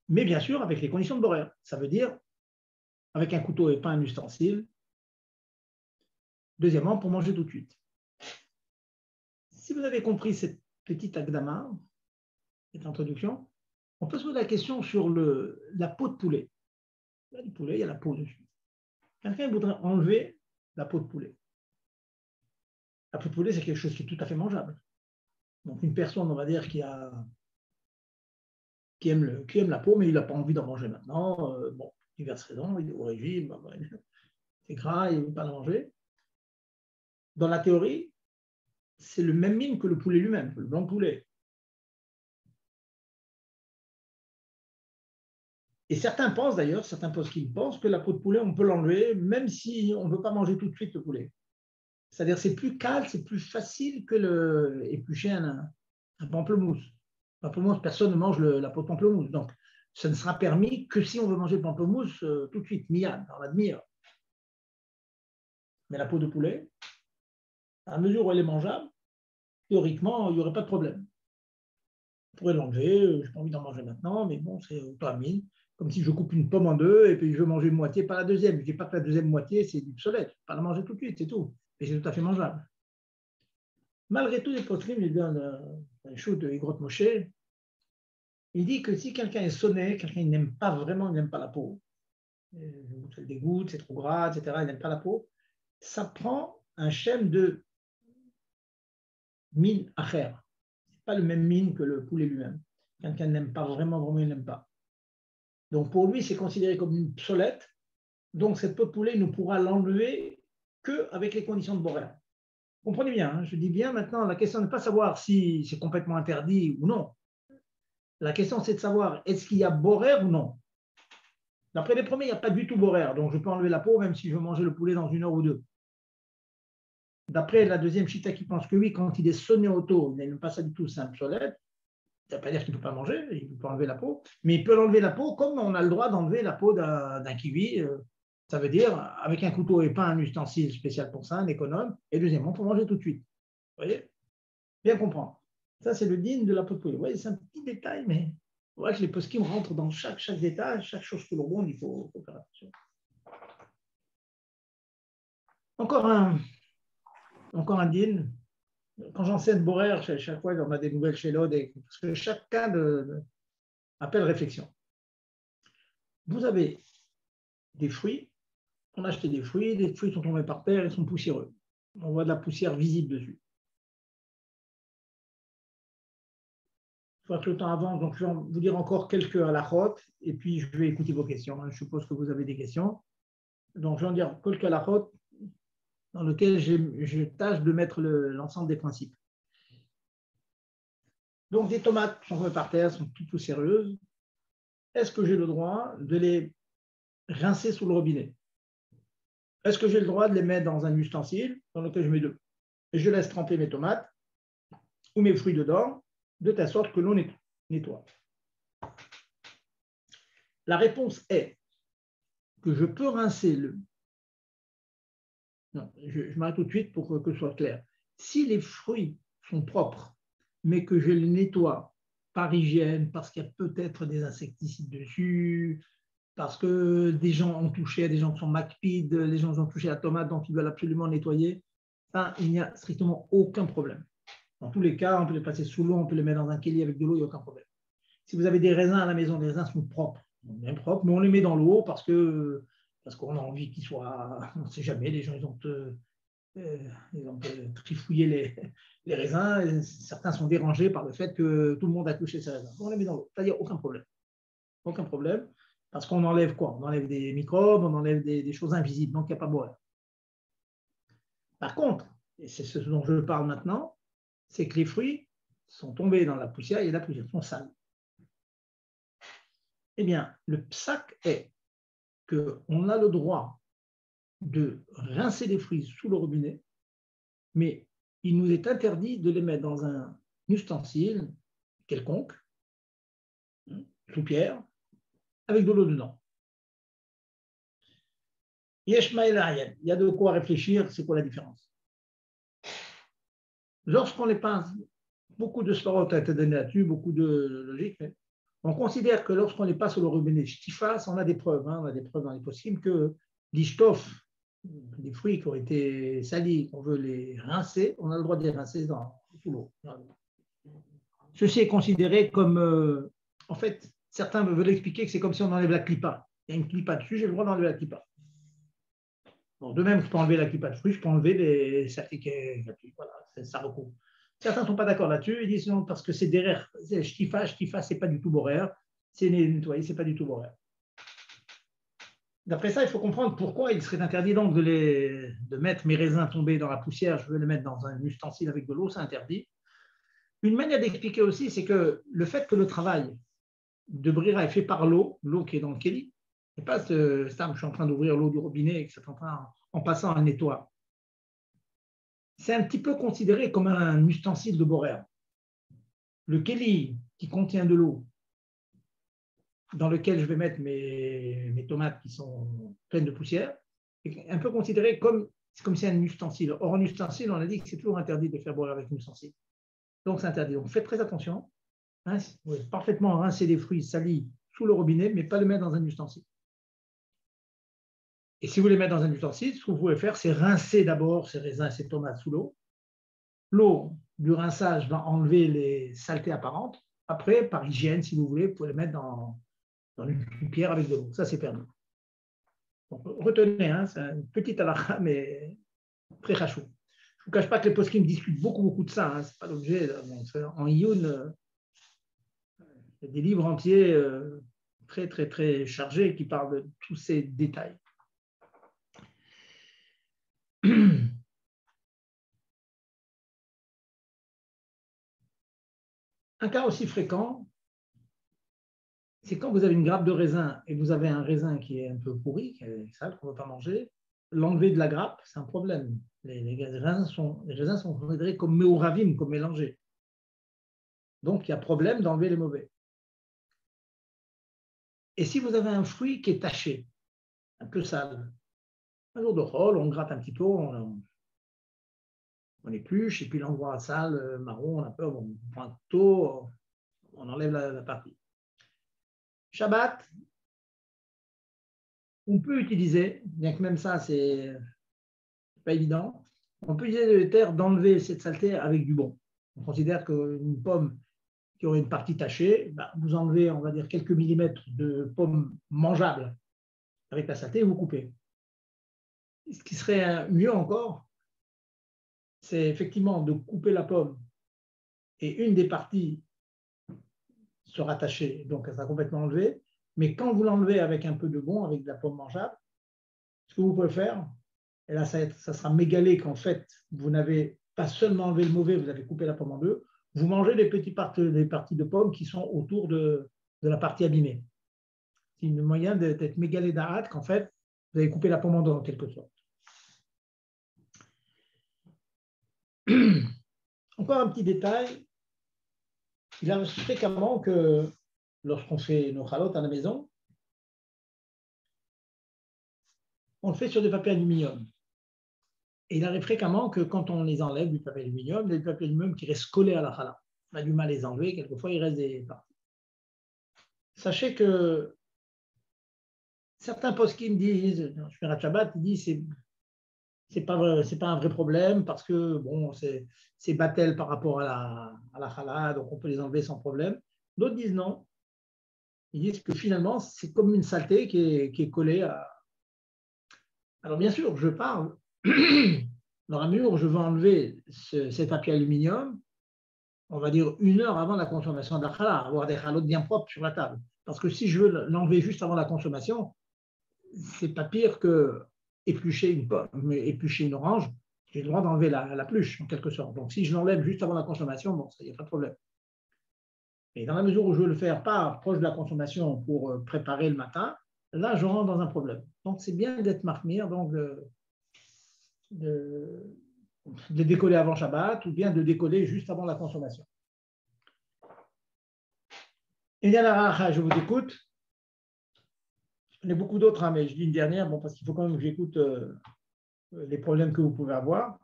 Mais bien sûr, avec les conditions de borer. Ça veut dire avec un couteau et pas un ustensile. Deuxièmement, pour manger tout de suite. Si vous avez compris cette petite akdama, cette introduction, on peut se poser la question sur la peau de poulet. Là, du poulet, il y a la peau dessus. Quelqu'un voudrait enlever la peau de poulet. La peau de poulet, c'est quelque chose qui est tout à fait mangeable. Donc, une personne, on va dire, qui aime la peau, mais il n'a pas envie d'en manger maintenant. Bon, diverses raisons, il est au régime, c'est gras, il ne veut pas la manger. Dans la théorie, c'est le même mine que le poulet lui-même, le blanc de poulet. Et certains pensent d'ailleurs, qu'ils pensent que la peau de poulet, on peut l'enlever, même si on ne veut pas manger tout de suite le poulet. C'est-à-dire c'est plus calme, c'est plus facile que éplucher un pamplemousse. Pamplemousse, personne ne mange la peau de pamplemousse. Donc, ça ne sera permis que si on veut manger le pamplemousse tout de suite, miyad, dans la demi-heure. Mais la peau de poulet, à mesure où elle est mangeable, théoriquement, il n'y aurait pas de problème. On pourrait l'enlever, je n'ai pas envie d'en manger maintenant, mais bon, c'est auto-amine. Comme si je coupe une pomme en deux et puis je veux manger une moitié, pas la deuxième. Je ne dis pas que la deuxième moitié, c'est obsolète. Je ne peux pas la manger tout de suite, c'est tout. Et c'est tout à fait mangeable. Malgré tout, les poskim, il donne un chou de Igrot Moshe. Il dit que si quelqu'un est sonné, quelqu'un n'aime pas vraiment, il n'aime pas la peau, ça le dégoûte, c'est trop gras, etc., il n'aime pas la peau, ça prend un schème de mine acher. Ce n'est pas le même mine que le poulet lui-même. Quelqu'un n'aime pas vraiment, il n'aime pas. Donc pour lui, c'est considéré comme une obsolète. Donc cette peau de poulet, il ne pourra l'enlever qu'avec les conditions de borer. Comprenez bien, je dis bien maintenant, la question n'est pas de savoir si c'est complètement interdit ou non. La question, c'est de savoir est-ce qu'il y a borer ou non. D'après les premiers, il n'y a pas du tout borer, donc je peux enlever la peau même si je veux manger le poulet dans 1 heure ou 2. d'après la deuxième chita qui pense que oui, quand il est sonné au taux, il n'aime pas ça du tout, c'est obsolète. Ça ne veut pas dire qu'il ne peut pas manger, il peut enlever la peau, mais il peut enlever la peau comme on a le droit d'enlever la peau d'un kiwi. Ça veut dire avec un couteau et pas un ustensile spécial pour ça, un économe, et deuxièmement, pour manger tout de suite. Vous voyez? Bien comprendre. Ça, c'est le din de la peau de poulet. Vous voyez, c'est un petit détail, mais on voit que les poskim rentrent dans chaque détail, chaque chose que l'on montre, il faut faire attention. Encore un din. Quand j'enseigne Borer, chaque fois, on a des nouvelles chez l'autre, parce que chaque cas appelle réflexion. Vous avez des fruits, on a acheté des fruits, les fruits sont tombés par terre, ils sont poussiéreux. On voit de la poussière visible dessus. Il faut que le temps avance, donc je vais vous dire encore quelques halakhot, et puis je vais écouter vos questions. Je suppose que vous avez des questions. Donc je vais en dire quelques halakhot dans lesquels je tâche de mettre l'ensemble des principes. Donc des tomates sont tombées par terre, sont toutes poussiéreuses. Est-ce que j'ai le droit de les rincer sous le robinet? Est-ce que j'ai le droit de les mettre dans un ustensile dans lequel je mets d'eau? Et je laisse tremper mes tomates ou mes fruits dedans, de telle sorte que l'on nettoie. La réponse est que je peux rincer le... Non, je m'arrête tout de suite pour que ce soit clair. Si les fruits sont propres, mais que je les nettoie par hygiène, parce qu'il y a peut-être des insecticides dessus, parce que des gens ont touché, des gens qui sont macpides, les gens ont touché la tomate, donc ils veulent absolument nettoyer, ça, il n'y a strictement aucun problème. Dans tous les cas, on peut les passer sous l'eau, on peut les mettre dans un kéli avec de l'eau, il n'y a aucun problème. Si vous avez des raisins à la maison, les raisins sont propres, bien propres, mais on les met dans l'eau parce qu'on a envie qu'ils soient, on ne sait jamais, les gens ils ont trifouillé les raisins, et certains sont dérangés par le fait que tout le monde a touché ces raisins. On les met dans l'eau, c'est-à-dire aucun problème. Aucun problème, parce qu'on enlève quoi? On enlève des microbes, on enlève des choses invisibles, donc il n'y a pas de boire. Par contre, et c'est ce dont je parle maintenant, c'est que les fruits sont tombés dans la poussière et la poussière sont sales. Eh bien, le psak est qu'on a le droit de rincer les fruits sous le robinet, mais il nous est interdit de les mettre dans un ustensile quelconque, sous pierre, avec de l'eau dedans. Yeshma el Ariel, il y a de quoi réfléchir, c'est quoi la différence? Lorsqu'on les pince, beaucoup de svarot a été donné là-dessus, beaucoup de logique, mais on considère que lorsqu'on les passe au robinet shtifas, on a des preuves, on a des preuves dans les possibles que l'ishtof, des fruits qui ont été salis, qu'on veut les rincer, on a le droit de les rincer sous l'eau. Ceci est considéré comme, en fait, certains veulent expliquer que c'est comme si on enlève la clipa. Il y a une clipa dessus, j'ai le droit d'enlever la clipa. Bon, de même, je peux enlever la clipa de fruits, je peux enlever les certificats, voilà, ça recouvre. Certains ne sont pas d'accord là-dessus, ils disent non, parce que c'est derrière, shtifa, c'est pas du tout borer, c'est nettoyer, c'est pas du tout borer. D'après ça, il faut comprendre pourquoi il serait interdit donc de mettre mes raisins tombés dans la poussière, je veux les mettre dans un ustensile avec de l'eau, c'est interdit. Une manière d'expliquer aussi, c'est que le fait que le travail de brira est fait par l'eau qui est dans le kéli, et pas je suis en train d'ouvrir l'eau du robinet et que c'est en passant un nettoie. C'est un petit peu considéré comme un ustensile de borer. Le kéli qui contient de l'eau, dans lequel je vais mettre mes tomates qui sont pleines de poussière, est un peu considéré comme si un ustensile. Or, un ustensile, on a dit que c'est toujours interdit de faire boire avec un ustensile. Donc, c'est interdit. Donc, faites très attention. Hein, parfaitement rincer les fruits salis sous le robinet, mais pas le mettre dans un ustensile. Et si vous les mettez dans un ustensile, ce que vous pouvez faire, c'est rincer d'abord ces raisins et ces tomates sous l'eau. L'eau du rinçage va enlever les saletés apparentes. Après, par hygiène, si vous voulez, vous pouvez les mettre dans une pierre avec de l'eau. Ça, c'est permis. Donc, retenez, hein, c'est une petite halakha, mais très chachou. Je ne vous cache pas que les poskim discutent beaucoup de ça. Hein, ce n'est pas l'objet. En Iyun, il y a des livres entiers très chargés qui parlent de tous ces détails. Un cas aussi fréquent, c'est quand vous avez une grappe de raisin et vous avez un raisin qui est un peu pourri, qui est sale, qu'on ne veut pas manger, l'enlever de la grappe, c'est un problème. Les raisins sont considérés comme meouravim, comme mélangés. Donc, il y a problème d'enlever les mauvais. Et si vous avez un fruit qui est taché, un peu sale, un jour de rôle, on gratte un petit peu, on épluche, et puis l'endroit sale, marron, un peu, on prend un couteau, on enlève la partie. Shabbat, on peut utiliser, bien que même ça, c'est pas évident, on peut utiliser le terre d'enlever cette saleté avec du bon. On considère qu'une pomme qui aurait une partie tachée, vous enlevez, on va dire, quelques millimètres de pomme mangeable avec la saleté et vous coupez. Ce qui serait mieux encore, c'est effectivement de couper la pomme et une des parties sera tachée, donc elle sera complètement enlevée. Mais quand vous l'enlevez avec un peu de bon, avec de la pomme mangeable, ce que vous pouvez faire, et là ça sera mégalé qu'en fait, vous n'avez pas seulement enlevé le mauvais, vous avez coupé la pomme en deux, vous mangez des parties de pommes qui sont autour de la partie abîmée. C'est une moyen d'être mégalé d'arrêt qu'en fait, vous avez coupé la pomme en deux en quelque sorte. Encore un petit détail, il arrive fréquemment que lorsqu'on fait nos chalotes à la maison, on le fait sur des papiers aluminium. Et il arrive fréquemment que quand on les enlève du papier aluminium, il y a des papiers aluminium qui restent collés à la challah. On a du mal à les enlever, quelquefois il reste des parties. Sachez que certains poskim disent, je fais un Shabbat, ils disent c'est pas un vrai problème parce que bon, c'est batel par rapport à la challah, donc on peut les enlever sans problème. D'autres disent non. Ils disent que finalement, c'est comme une saleté qui est collée à. Alors bien sûr, je parle dans la mesure où je veux enlever cet papier aluminium, on va dire 1 heure avant la consommation de la challah, avoir des chalotes bien propres sur la table. Parce que si je veux l'enlever juste avant la consommation, c'est pas pire que éplucher une pomme, éplucher une orange, j'ai le droit d'enlever la pluche en quelque sorte. Donc si je l'enlève juste avant la consommation, bon, il n'y a pas de problème. Et dans la mesure où je veux le faire pas proche de la consommation pour préparer le matin, là je rentre dans un problème. Donc c'est bien d'être marmire, donc de décoller avant Shabbat ou bien de décoller juste avant la consommation. Et bien là, je vous écoute. Il y en a beaucoup d'autres, hein, mais je dis une dernière, bon, parce qu'il faut quand même que j'écoute les problèmes que vous pouvez avoir.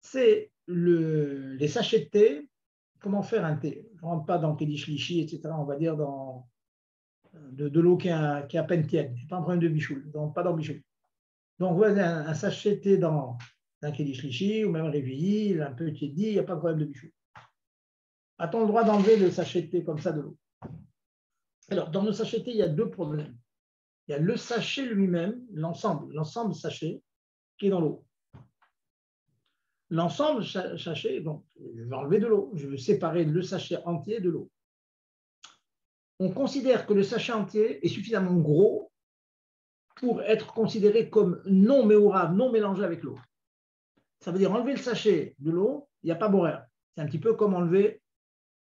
C'est les sachets de thé. Comment faire un thé? Je ne rentre pas dans Kedish Lishi, etc. On va dire dans de l'eau qui est à peine tiède. Ce n'est pas un problème de bichoul, donc pas dans bichoul. Donc, vous avez un sachet de thé dans un Kedish Lishi ou même réveillé, un peu tiédi, il n'y a pas de problème de bichoul. A-t-on le droit d'enlever le sachet de thé comme ça de l'eau? Alors, dans le sachet de thé, il y a 2 problèmes. Il y a le sachet lui-même, l'ensemble du sachet qui est dans l'eau. L'ensemble sachet, donc je vais enlever de l'eau, je vais séparer le sachet entier de l'eau. On considère que le sachet entier est suffisamment gros pour être considéré comme non méourave, non mélangé avec l'eau. Ça veut dire enlever le sachet de l'eau, il n'y a pas borer. C'est un petit peu comme enlever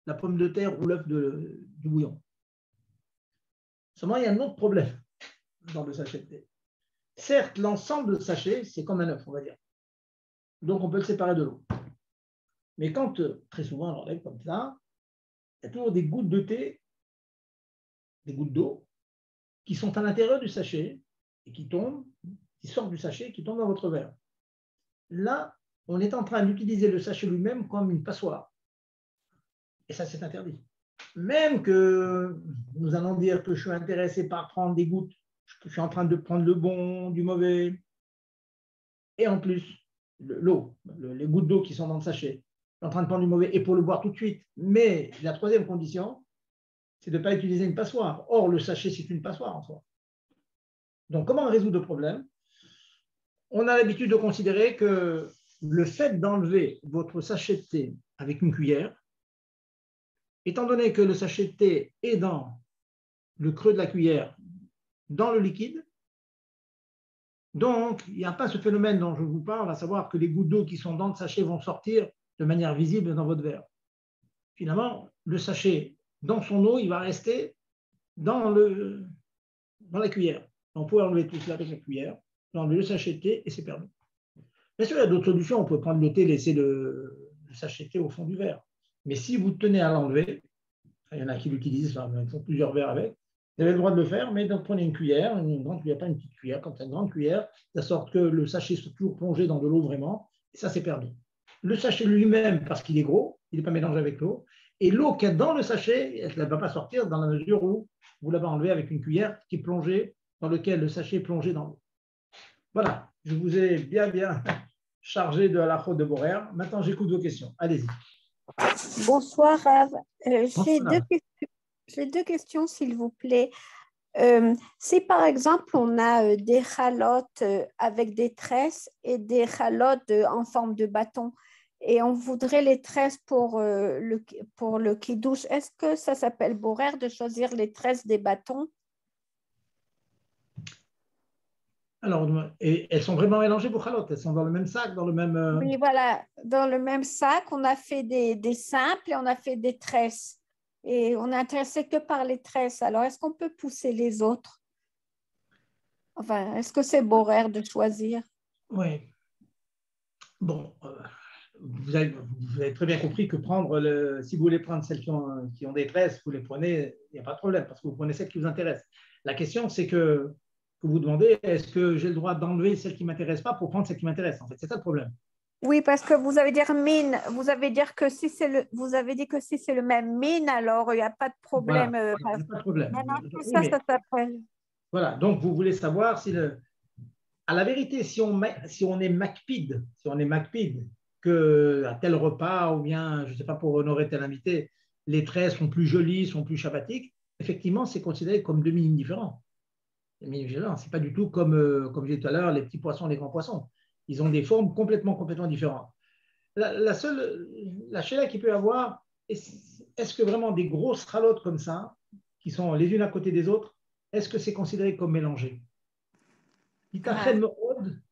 la pomme de terre ou l'œuf du bouillon. Seulement, il y a un autre problème dans le sachet de thé. Certes, l'ensemble du sachet, c'est comme un œuf, on va dire. Donc, on peut le séparer de l'eau. Mais quand, très souvent, on l'enlève comme ça, il y a toujours des gouttes de thé, des gouttes d'eau, qui sont à l'intérieur du sachet et qui tombent, qui sortent du sachet et qui tombent dans votre verre. Là, on est en train d'utiliser le sachet lui-même comme une passoire. Et ça, c'est interdit. Même que nous allons dire que je suis intéressé par prendre des gouttes, je suis en train de prendre le bon, du mauvais, et en plus, l'eau, les gouttes d'eau qui sont dans le sachet, je suis en train de prendre du mauvais, et pour le boire tout de suite. Mais la troisième condition, c'est de ne pas utiliser une passoire. Or, le sachet, c'est une passoire en soi. Donc, comment résoudre le problème? On a l'habitude de considérer que le fait d'enlever votre sachet de thé avec une cuillère, étant donné que le sachet de thé est dans le creux de la cuillère, dans le liquide, donc il n'y a pas ce phénomène dont je vous parle, à savoir que les gouttes d'eau qui sont dans le sachet vont sortir de manière visible dans votre verre. Finalement, le sachet, dans son eau, il va rester dans la cuillère. On peut enlever tout cela avec la cuillère j'enlève le sachet de thé et c'est permis. Bien sûr, il y a d'autres solutions. On peut prendre le thé, laisser le sachet de thé au fond du verre. Mais si vous tenez à l'enlever, il y en a qui l'utilisent, ils font plusieurs verres avec, vous avez le droit de le faire, mais donc prenez une cuillère, une grande cuillère, pas une petite cuillère, comme ça, une grande cuillère, de sorte que le sachet soit toujours plongé dans de l'eau vraiment, et ça c'est permis. Le sachet lui-même, parce qu'il est gros, il n'est pas mélangé avec l'eau, et l'eau qu'il y a dans le sachet, elle ne va pas sortir dans la mesure où vous l'avez enlevé avec une cuillère qui est plongée, dans lequel le sachet est plongé dans l'eau. Voilà, je vous ai bien chargé de la faute de Borer. Maintenant, j'écoute vos questions. Allez-y. Bonsoir, Rav. Bonsoir. J'ai deux questions, s'il vous plaît. Si par exemple, on a des chalotes avec des tresses et des chalotes en forme de bâton, et on voudrait les tresses pour le kidouche, est-ce que ça s'appelle borer de choisir les tresses des bâtons? Alors, et elles sont vraiment mélangées, vos chalotes? Elles sont dans le même sac, dans le même… Oui, voilà, dans le même sac, on a fait des simples et on a fait des tresses. Et on n'est intéressé que par les tresses. Alors, est-ce qu'on peut pousser les autres? Enfin, est-ce que c'est borer de choisir? Oui. Bon, vous avez très bien compris que si vous voulez prendre celles qui ont des tresses, vous les prenez, il n'y a pas de problème, parce que vous prenez celles qui vous intéressent. La question, c'est que vous demandez, est-ce que j'ai le droit d'enlever celles qui ne m'intéressent pas pour prendre celles qui m'intéressent? En fait, c'est ça le problème. Oui, parce que vous avez dit mine, vous avez dit que si c'est le même mine, alors il n'y a pas de problème. Voilà, il n'y a pas de problème. Maintenant, Oui, ça s'appelle. voilà, donc vous voulez savoir si à la vérité, si on est macpide, que à tel repas ou bien, je ne sais pas, pour honorer tel invité, les tresses sont plus jolies, sont plus chabbatiques, effectivement, c'est considéré comme deux mines différents. Ce n'est pas du tout comme j'ai dit tout à l'heure, les petits poissons, les grands poissons. Ils ont des formes complètement différentes. La chéla qu'il peut y avoir, est-ce que vraiment des grosses ralottes comme ça, qui sont les unes à côté des autres, est-ce que c'est considéré comme mélangé? Il t'achète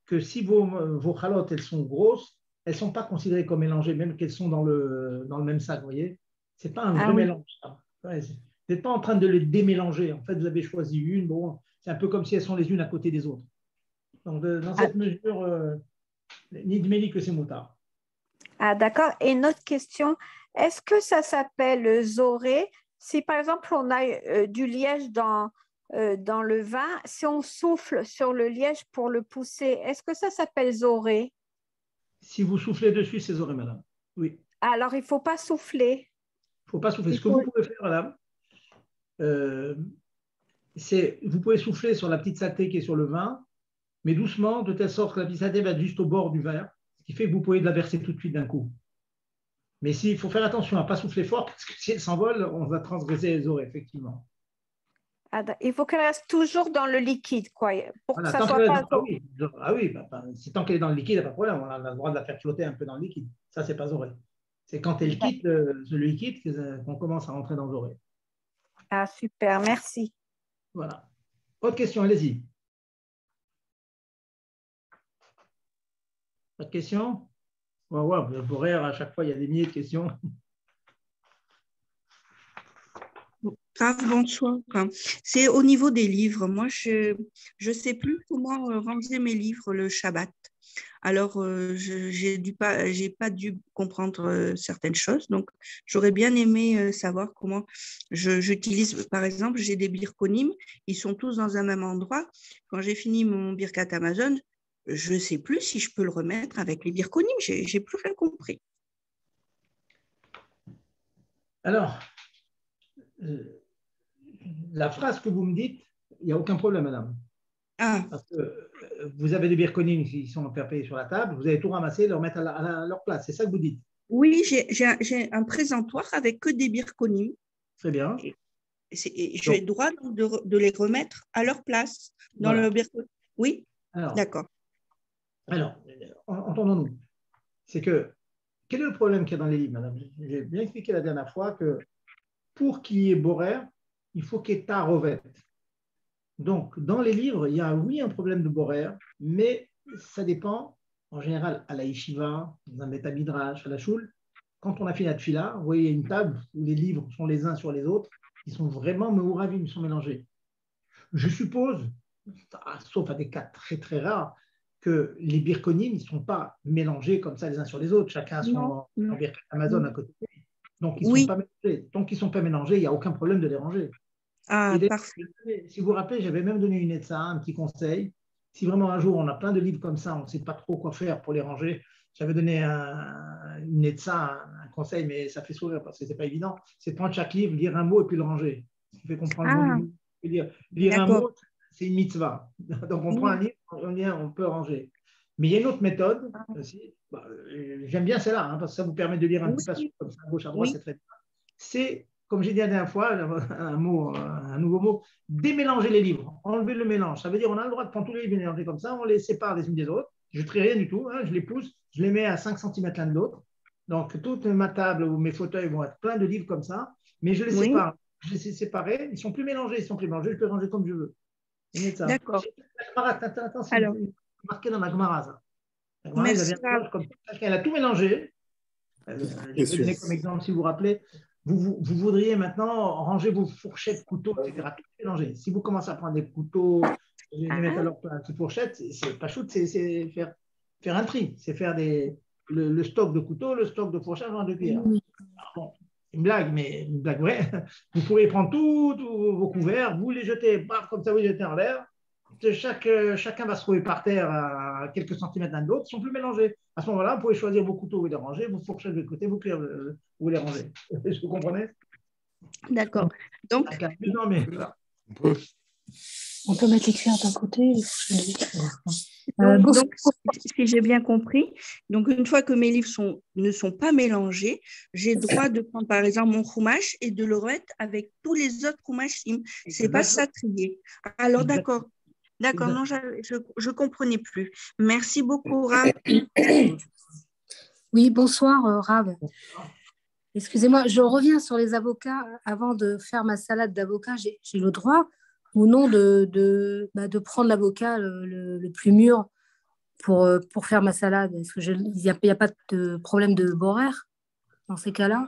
que si vos chalotes, elles sont grosses, elles ne sont pas considérées comme mélangées, même qu'elles sont dans le même sac, vous voyez. Ce n'est pas un vrai mélange. Ouais, vous n'êtes pas en train de les démélanger. En fait, vous avez choisi une. Bon, c'est un peu comme si elles sont les unes à côté des autres. Donc, dans cette mesure, ni de méli que c'est moutard. Ah, d'accord. Et une autre question, est-ce que ça s'appelle zoré si, par exemple, on a du liège dans le vin, si on souffle sur le liège pour le pousser, est-ce que ça s'appelle zoré? Si vous soufflez dessus, c'est zoré, madame. Oui. Alors, il ne faut pas souffler. Il ne faut pas souffler. Ce que vous pouvez faire, madame, c'est vous pouvez souffler sur la petite saté qui est sur le vin, mais doucement, de telle sorte que la petite saté va être juste au bord du verre, ce qui fait que vous pouvez la verser tout de suite d'un coup. Mais il faut faire attention à ne pas souffler fort, parce que si elle s'envole, on va transgresser les oreilles, effectivement. Ah, il faut qu'elle reste toujours dans le liquide, quoi, pour Voilà, que ça soit pas… c'est tant qu'elle est dans le liquide, il n'y a pas de problème, on a le droit de la faire flotter un peu dans le liquide. Ça, c'est pas zoré. C'est quand elle quitte le liquide qu'on commence à rentrer dans l'oreille. Ah, super, merci. Voilà. Autre question, allez-y. Pas de questions? On va voir, pour rire, à chaque fois, il y a des milliers de questions. Bonsoir. C'est au niveau des livres. Moi, je ne sais plus comment ranger mes livres le Shabbat. Alors, j'ai pas dû comprendre certaines choses. Donc, j'aurais bien aimé savoir comment j'utilise. Par exemple, j'ai des birkonim. Ils sont tous dans un même endroit. Quand j'ai fini mon birkat Amazon, je ne sais plus si je peux le remettre avec les birkonim. J'ai plus rien compris. Alors, la phrase que vous me dites, il n'y a aucun problème, madame. Ah. Parce que vous avez des birkonim qui sont perpétués sur la table, vous allez tout ramasser et les remettre à leur place. C'est ça que vous dites? Oui, j'ai un présentoir avec que des birkonim. Très bien. J'ai le droit de les remettre à leur place dans le birkonim. Oui, d'accord. Alors, entendons-nous. C'est que, quel est le problème qu'il y a dans les livres, madame? J'ai bien expliqué la dernière fois que pour qu'il y ait borer, il faut qu'il y ait tarovet. Donc, dans les livres, il y a, oui, un problème de borer, mais ça dépend, en général, à la yeshiva, dans un métabidrash, à la choule. Quand on a fait la tfila, vous voyez, il y a une table où les livres sont les uns sur les autres, ils sont vraiment meouravim, ils sont mélangés. Je suppose, sauf à des cas très très rares, que les birkonim ne sont pas mélangés comme ça les uns sur les autres. Chacun a son birkat Amazon à côté de lui. Donc, ils ne sont pas mélangés. Tant qu'ils ne sont pas mélangés, il n'y a aucun problème de les ranger. Ah, parfait. Si vous vous rappelez, j'avais même donné une etza, un petit conseil. Si vraiment un jour on a plein de livres comme ça, on ne sait pas trop quoi faire pour les ranger, j'avais donné une etza, un conseil, mais ça fait sourire parce que ce n'est pas évident. C'est de prendre chaque livre, lire un mot et puis le ranger. Ce qui fait comprendre le mot du mot. Lire un mot, c'est une mitzvah. Donc on prend un livre, on peut ranger. Mais il y a une autre méthode aussi. J'aime bien celle-là, hein, parce que ça vous permet de lire un petit peu comme ça, à gauche, à droite, c'est très bien. C'est, comme j'ai dit la dernière fois, un nouveau mot, démélanger les livres, enlever le mélange. Ça veut dire qu'on a le droit de prendre tous les livres mélangés comme ça, on les sépare les unes des autres. Je ne trie rien du tout, hein, je les pousse, je les mets à 5 cm l'un de l'autre. Donc, toute ma table ou mes fauteuils vont être pleins de livres comme ça, mais je les sépare. Je les ai séparés, ils ne sont plus mélangés, je peux ranger comme je veux. D'accord. Attention, alors, marqué dans la Gemara, ça. La Gemara, elle a tout mélangé. Je vais donner comme exemple, si vous vous rappelez, vous voudriez maintenant ranger vos fourchettes, couteaux, etc. Tout mélanger. Si vous commencez à prendre des couteaux, les mettre à leur place, des fourchettes, c'est pas shoot, c'est faire un tri. C'est faire le stock de couteaux, le stock de fourchettes en deux cuillères. Bon, une blague, mais une blague vraie. Vous pourrez prendre tous vos couverts, vous les jetez, comme ça, vous les jetez en l'air. Chacun va se trouver par terre à quelques centimètres l'un de l'autre, ils ne sont plus mélangés. À ce moment-là, vous pouvez choisir vos couteaux, vous les ranger, vos fourchettes de côté, vous les rangez. Est-ce que vous comprenez? D'accord. Donc, non, mais, on peut mettre les cuillères d'un côté. Donc, si j'ai bien compris, donc une fois que mes livres ne sont pas mélangés, j'ai le droit de prendre par exemple mon chumash et de le remettre avec tous les autres chumashim. Ce n'est pas ça trier. Alors d'accord. D'accord, non, je ne comprenais plus. Merci beaucoup, Rav. Oui, bonsoir, Rav. Excusez-moi, je reviens sur les avocats. Avant de faire ma salade d'avocat, j'ai le droit ou non de prendre l'avocat le plus mûr pour faire ma salade? Est-ce qu'il n'y a pas de problème de boraire dans ces cas-là?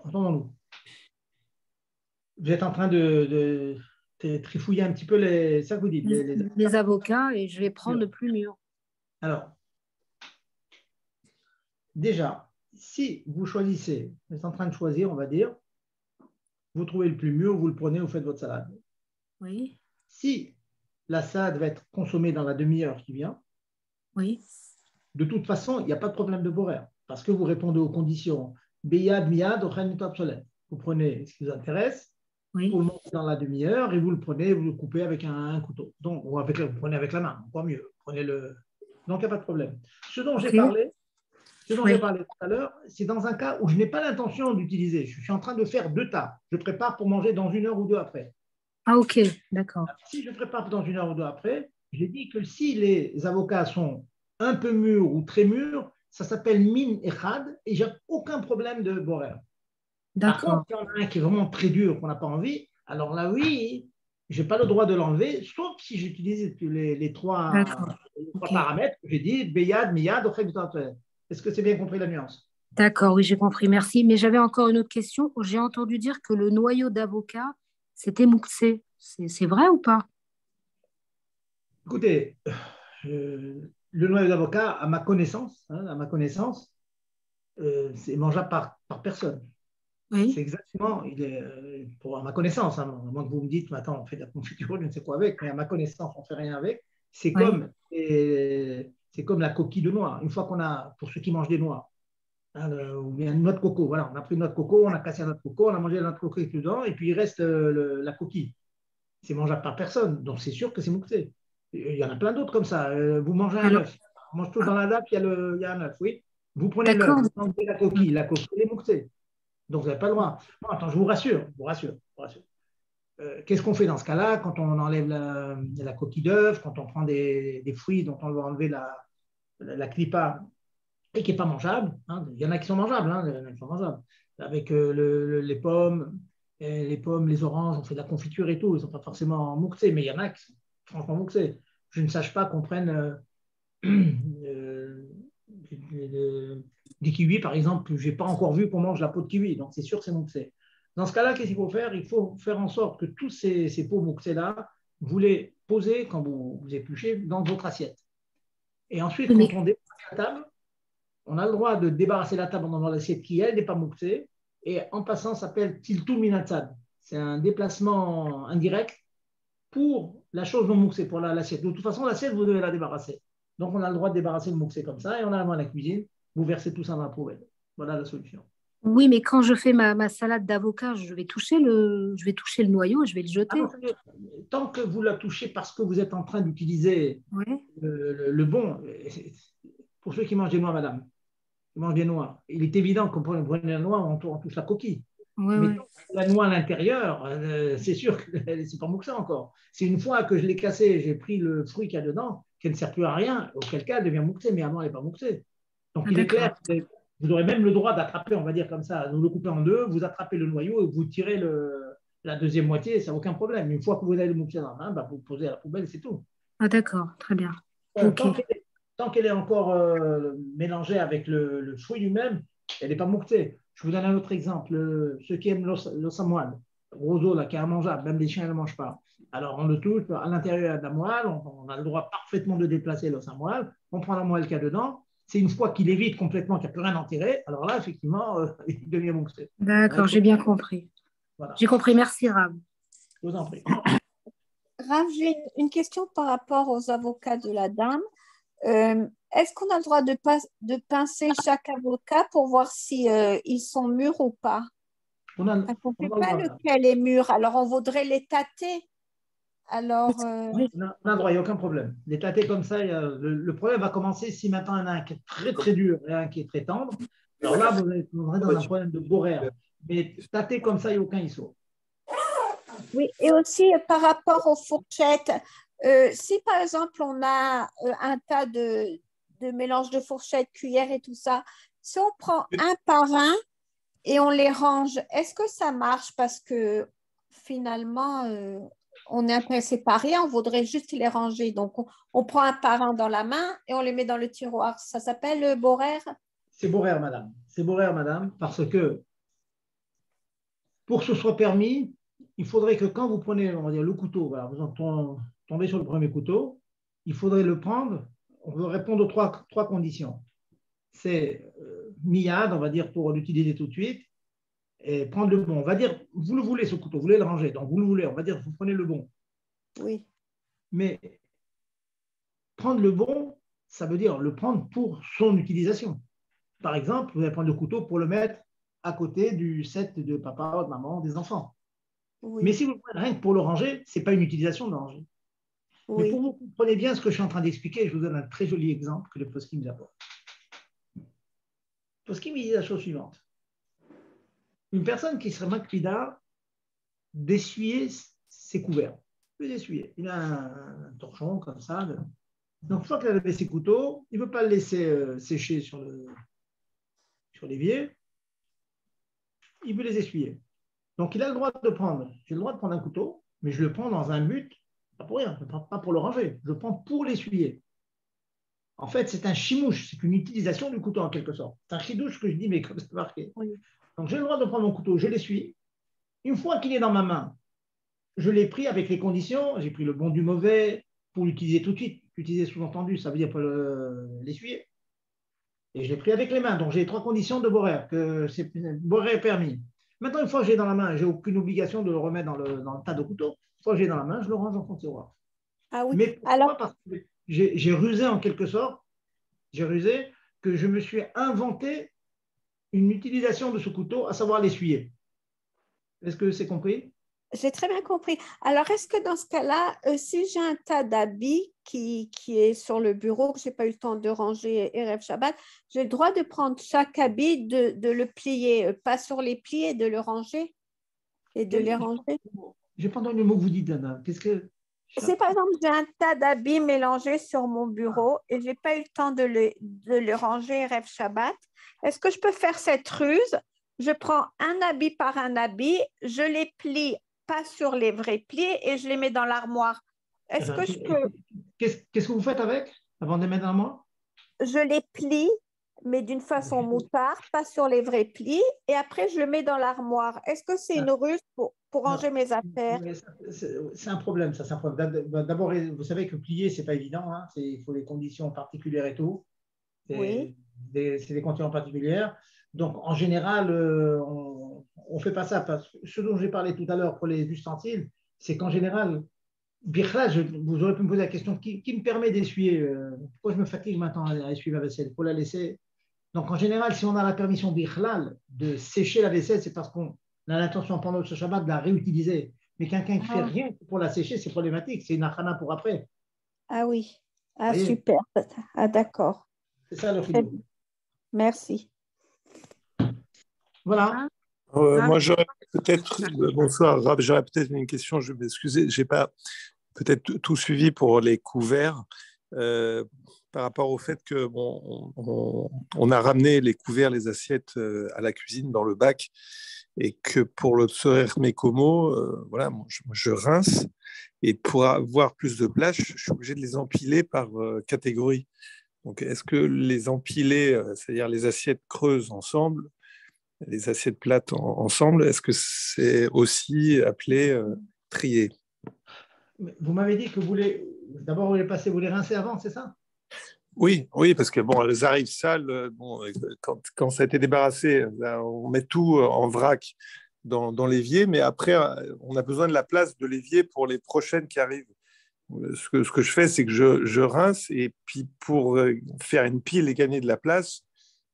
Entendons-nous. Vous êtes en train de trifouiller un petit peu ça que vous dites. Les avocats, et je vais prendre le plus mûr. Alors, déjà, si vous choisissez, vous êtes en train de choisir, on va dire, vous trouvez le plus mûr, vous le prenez, vous faites votre salade. Oui. Si la salade va être consommée dans la demi-heure qui vient, oui. De toute façon, il n'y a pas de problème de boraire, parce que vous répondez aux conditions Beyad, Miyad, Ochan, Obsolète. Vous prenez ce qui vous intéresse, vous le montez dans la demi-heure et vous le prenez, vous le coupez avec un couteau. Donc, ou vous prenez avec la main, encore mieux. Donc, il n'y a pas de problème. Ce dont j'ai parlé, j'ai parlé tout à l'heure, c'est dans un cas où je n'ai pas l'intention d'utiliser. Je suis en train de faire 2 tas. Je prépare pour manger dans 1 heure ou 2 après. Ah, ok, d'accord. Si je prépare dans 1 heure ou 2 après, j'ai dit que si les avocats sont un peu mûrs ou très mûrs, ça s'appelle min echad et j'ai aucun problème de boraire. Par contre, il y en a un qui est vraiment très dur, qu'on n'a pas envie, alors là, oui, je n'ai pas le droit de l'enlever, sauf si j'utilise les trois paramètres que j'ai dit, Beyad, Miyad, Est-ce que c'est bien compris la nuance? D'accord, oui, j'ai compris, merci. Mais j'avais encore une autre question. J'ai entendu dire que le noyau d'avocat, c'était mouxé. C'est vrai ou pas? Écoutez, le noyau d'avocat, à ma connaissance, c'est mangeable par personne. Oui. C'est exactement, pour ma connaissance, à moins que vous me dites, maintenant on fait de la confiture, je ne sais quoi avec, mais à ma connaissance, on ne fait rien avec. C'est comme la coquille de noix. Une fois qu'on a, pour ceux qui mangent des noix, ou bien une noix de coco, voilà, on a pris une noix de coco, on a cassé la noix de coco, on a mangé la noix de coco dedans, et puis il reste la coquille. C'est mangeable par personne, donc c'est sûr que c'est mouxé. Il y en a plein d'autres comme ça. Vous mangez un œuf, on mange tous dans la nappe, il y a un œuf, oui. Vous prenez l'œuf, vous mangez la coquille est mouxée. Donc, vous n'avez pas le droit. Bon, attends, je vous rassure. Qu'est-ce qu'on fait dans ce cas-là quand on enlève la coquille d'œuf, quand on prend des fruits dont on doit enlever la clipa et qui n'est pas mangeable, hein. Il y en a qui sont mangeables, avec les pommes, les oranges, on fait de la confiture et tout, ils ne sont pas forcément mouxés, mais il y en a qui sont franchement mouxés. Je ne sache pas qu'on prenne des kiwis, par exemple, que je n'ai pas encore vu qu'on mange la peau de kiwi, donc c'est sûr que c'est mouxé. Dans ce cas-là, qu'est-ce qu'il faut faire? Il faut faire en sorte que tous ces pots mouxés-là vous les posez quand vous épluchez dans votre assiette. Et ensuite, Mais- quand on débarrasse la table, on a le droit de débarrasser la table dans l'assiette qui, elle, n'est pas mouxée. Et en passant, ça s'appelle tiltou minatsad. C'est un déplacement indirect pour la chose non mouxée, pour l'assiette. De toute façon, l'assiette, vous devez la débarrasser. Donc, on a le droit de débarrasser le mouxé comme ça. Et on a la main à la cuisine. Vous versez tout ça dans la poubelle. Voilà la solution. Oui, mais quand je fais ma salade d'avocat, je vais toucher le noyau et je vais le jeter. Ah non, tant que vous la touchez parce que vous êtes en train d'utiliser Ouais. le bon, pour ceux qui mangent des noix, madame, qui mangent des noix, il est évident qu'on prend la noix, on touche la coquille. Ouais, Mais ouais. tant que la noix à l'intérieur, c'est sûr que c'est pas mouxé encore. C'est une fois que je l'ai cassé, j'ai pris le fruit qu'il y a dedans, qu'elle ne sert plus à rien, auquel cas elle devient mouxée, mais avant elle n'est pas mouxée. Donc Ah, il est d'accord. clair que vous aurez même le droit d'attraper, on va dire comme ça, vous le coupez en deux, vous attrapez le noyau et vous tirez la deuxième moitié, ça n'a aucun problème. Une fois que vous avez le mouxé dans la main, bah, vous le posez à la poubelle, c'est tout. Ah, d'accord, très bien. Ok. Tant qu'elle est encore mélangée avec le fruit lui-même, elle n'est pas mouxée. Je vous donne un autre exemple. Ceux qui aiment l'os à moelle, roseau, là, qui est immangeable, même les chiens ne le mangent pas. Alors, on le touche, à l'intérieur de la moelle, on a le droit parfaitement de déplacer l'os à moelle, on prend la moelle qu'il y a dedans. C'est une fois qu'il est vide complètement, qu'il n'y a plus rien à enterrer, alors là, effectivement, il devient mouxé. D'accord, j'ai bien compris. Voilà, J'ai compris, merci Rav. je vous en prie. Rav, j'ai une question par rapport aux avocats de la dame. Est-ce qu'on a le droit de pincer chaque avocat pour voir si ils sont mûrs ou pas? On a, Parce qu'on ne on sait a pas le droit. lequel est mûr, alors on voudrait les tâter. Alors, On a le droit, il n'y a aucun problème. Les tâter comme ça, le problème va commencer si maintenant il y en a un qui est très très dur et un qui est très tendre. Alors là, vous entrez dans un problème de boraire. Mais tâter comme ça, il n'y a aucun ISO. oui, et aussi par rapport aux fourchettes, si par exemple on a un tas de mélange de fourchettes, cuillères et tout ça, si on prend un par un et on les range, est-ce que ça marche? Parce que finalement, on est intéressé par rien, on voudrait juste les ranger. Donc, on prend un par un dans la main et on les met dans le tiroir. Ça s'appelle boraire? C'est boraire, madame. C'est boraire, madame, parce que pour que ce soit permis, il faudrait que quand vous prenez, on va dire, le couteau, voilà, vous tombez sur le premier couteau, il faudrait le prendre, on veut répondre aux trois conditions. C'est miad, on va dire, pour l'utiliser tout de suite, et prendre le bon. On va dire, vous le voulez ce couteau, vous voulez le ranger, donc vous le voulez, on va dire, vous prenez le bon. Oui. Mais prendre le bon, ça veut dire le prendre pour son utilisation. Par exemple, vous allez prendre le couteau pour le mettre à côté du set de papa, de maman, des enfants. Oui. Mais si vous le prenez rien que pour le ranger, ce n'est pas une utilisation de le ranger. Oui. Mais pour que vous compreniez bien ce que je suis en train d'expliquer, je vous donne un très joli exemple que le poskim nous apporte. Le poskim dit la chose suivante. Une personne qui serait makpida d'essuyer ses couverts. Il peut essuyer. Il a un torchon comme ça. Donc, une fois qu'il a lavé ses couteaux, il ne veut pas le laisser sécher sur l'évier. Il veut les essuyer. Donc, il a le droit de prendre. J'ai le droit de prendre un couteau, mais je le prends dans un but, pas pour rien, pas pour le ranger. Je le prends pour l'essuyer. En fait, c'est un chimouche, c'est une utilisation du couteau en quelque sorte. C'est un chidouche que je dis, mais comme c'est marqué. Oui. Donc, j'ai le droit de prendre mon couteau, je l'essuie. Une fois qu'il est dans ma main, je l'ai pris avec les conditions. J'ai pris le bon du mauvais pour l'utiliser tout de suite. L'utiliser sous-entendu, ça veut dire pour l'essuyer. Et je l'ai pris avec les mains. Donc, j'ai les trois conditions de boraire, que boraire est permis. Maintenant, une fois que j'ai dans la main, je n'ai aucune obligation de le remettre dans le tas de couteaux. Une fois que j'ai dans la main, je le range dans son tiroir. Ah oui. Mais pourquoi? Alors, Parce que j'ai rusé en quelque sorte, j'ai rusé que je me suis inventé une utilisation de ce couteau, à savoir l'essuyer. Est-ce que c'est compris? j'ai très bien compris. Alors, est-ce que dans ce cas-là, si j'ai un tas d'habits qui est sur le bureau, que je n'ai pas eu le temps de ranger Erev Shabbat, j'ai le droit de prendre chaque habit, de le plier, pas sur les plis, et de le ranger et de les ranger? Je n'ai pas entendu le mot que vous dites, Anna. Qu'est-ce que... Si par exemple, j'ai un tas d'habits mélangés sur mon bureau et je n'ai pas eu le temps de le ranger Erev Shabbat, est-ce que je peux faire cette ruse? Je prends un habit par un habit, je les plie pas sur les vrais plis et je les mets dans l'armoire. Est-ce que je peux... Qu'est-ce que vous faites avec avant de les mettre dans l'armoire? Je les plie, mais d'une façon moutarde, pas sur les vrais plis, et après je le mets dans l'armoire. Est-ce que c'est une ruse pour ranger mes affaires. C'est un problème, ça. C'est un problème. D'abord, vous savez que plier, c'est pas évident. Hein. Il faut les conditions particulières et tout. Oui. C'est des conditions particulières. Donc, en général, on ne fait pas ça. Parce que ce dont j'ai parlé tout à l'heure pour les ustensiles, c'est qu'en général, Birla, vous aurez pu me poser la question qui me permet d'essuyer pourquoi je me fatigue maintenant à essuyer ma vaisselle? Il faut la laisser. Donc, en général, si on a la permission Birlal de sécher la vaisselle, c'est parce qu'on a l'intention pendant ce Shabbat de la réutiliser. Mais quelqu'un qui ne fait rien pour la sécher, c'est problématique. C'est une achana pour après. Ah oui. Ah, Voyez. super. Ah, d'accord. C'est ça le chidouch. Merci. Voilà. Moi, j'aurais peut-être, bonsoir, Rab, j'aurais peut-être une question, je vais m'excuser, je n'ai pas peut-être tout suivi pour les couverts, par rapport au fait que on a ramené les couverts, les assiettes à la cuisine dans le bac, et que pour le Tsorer Mekomo, voilà, je rince, et pour avoir plus de place, je suis obligé de les empiler par catégorie. Donc, est-ce que les empiler, c'est-à-dire les assiettes creuses ensemble, les assiettes plates ensemble, est-ce que c'est aussi appelé trier? Vous m'avez dit que d'abord vous les passez, vous les rincez avant, c'est ça? Oui, parce que bon, elles arrivent sales. Quand ça a été débarrassé, là, on met tout en vrac dans l'évier, mais après, on a besoin de la place de l'évier pour les prochaines qui arrivent. Ce que je fais, c'est que je rince, et puis pour faire une pile et gagner de la place,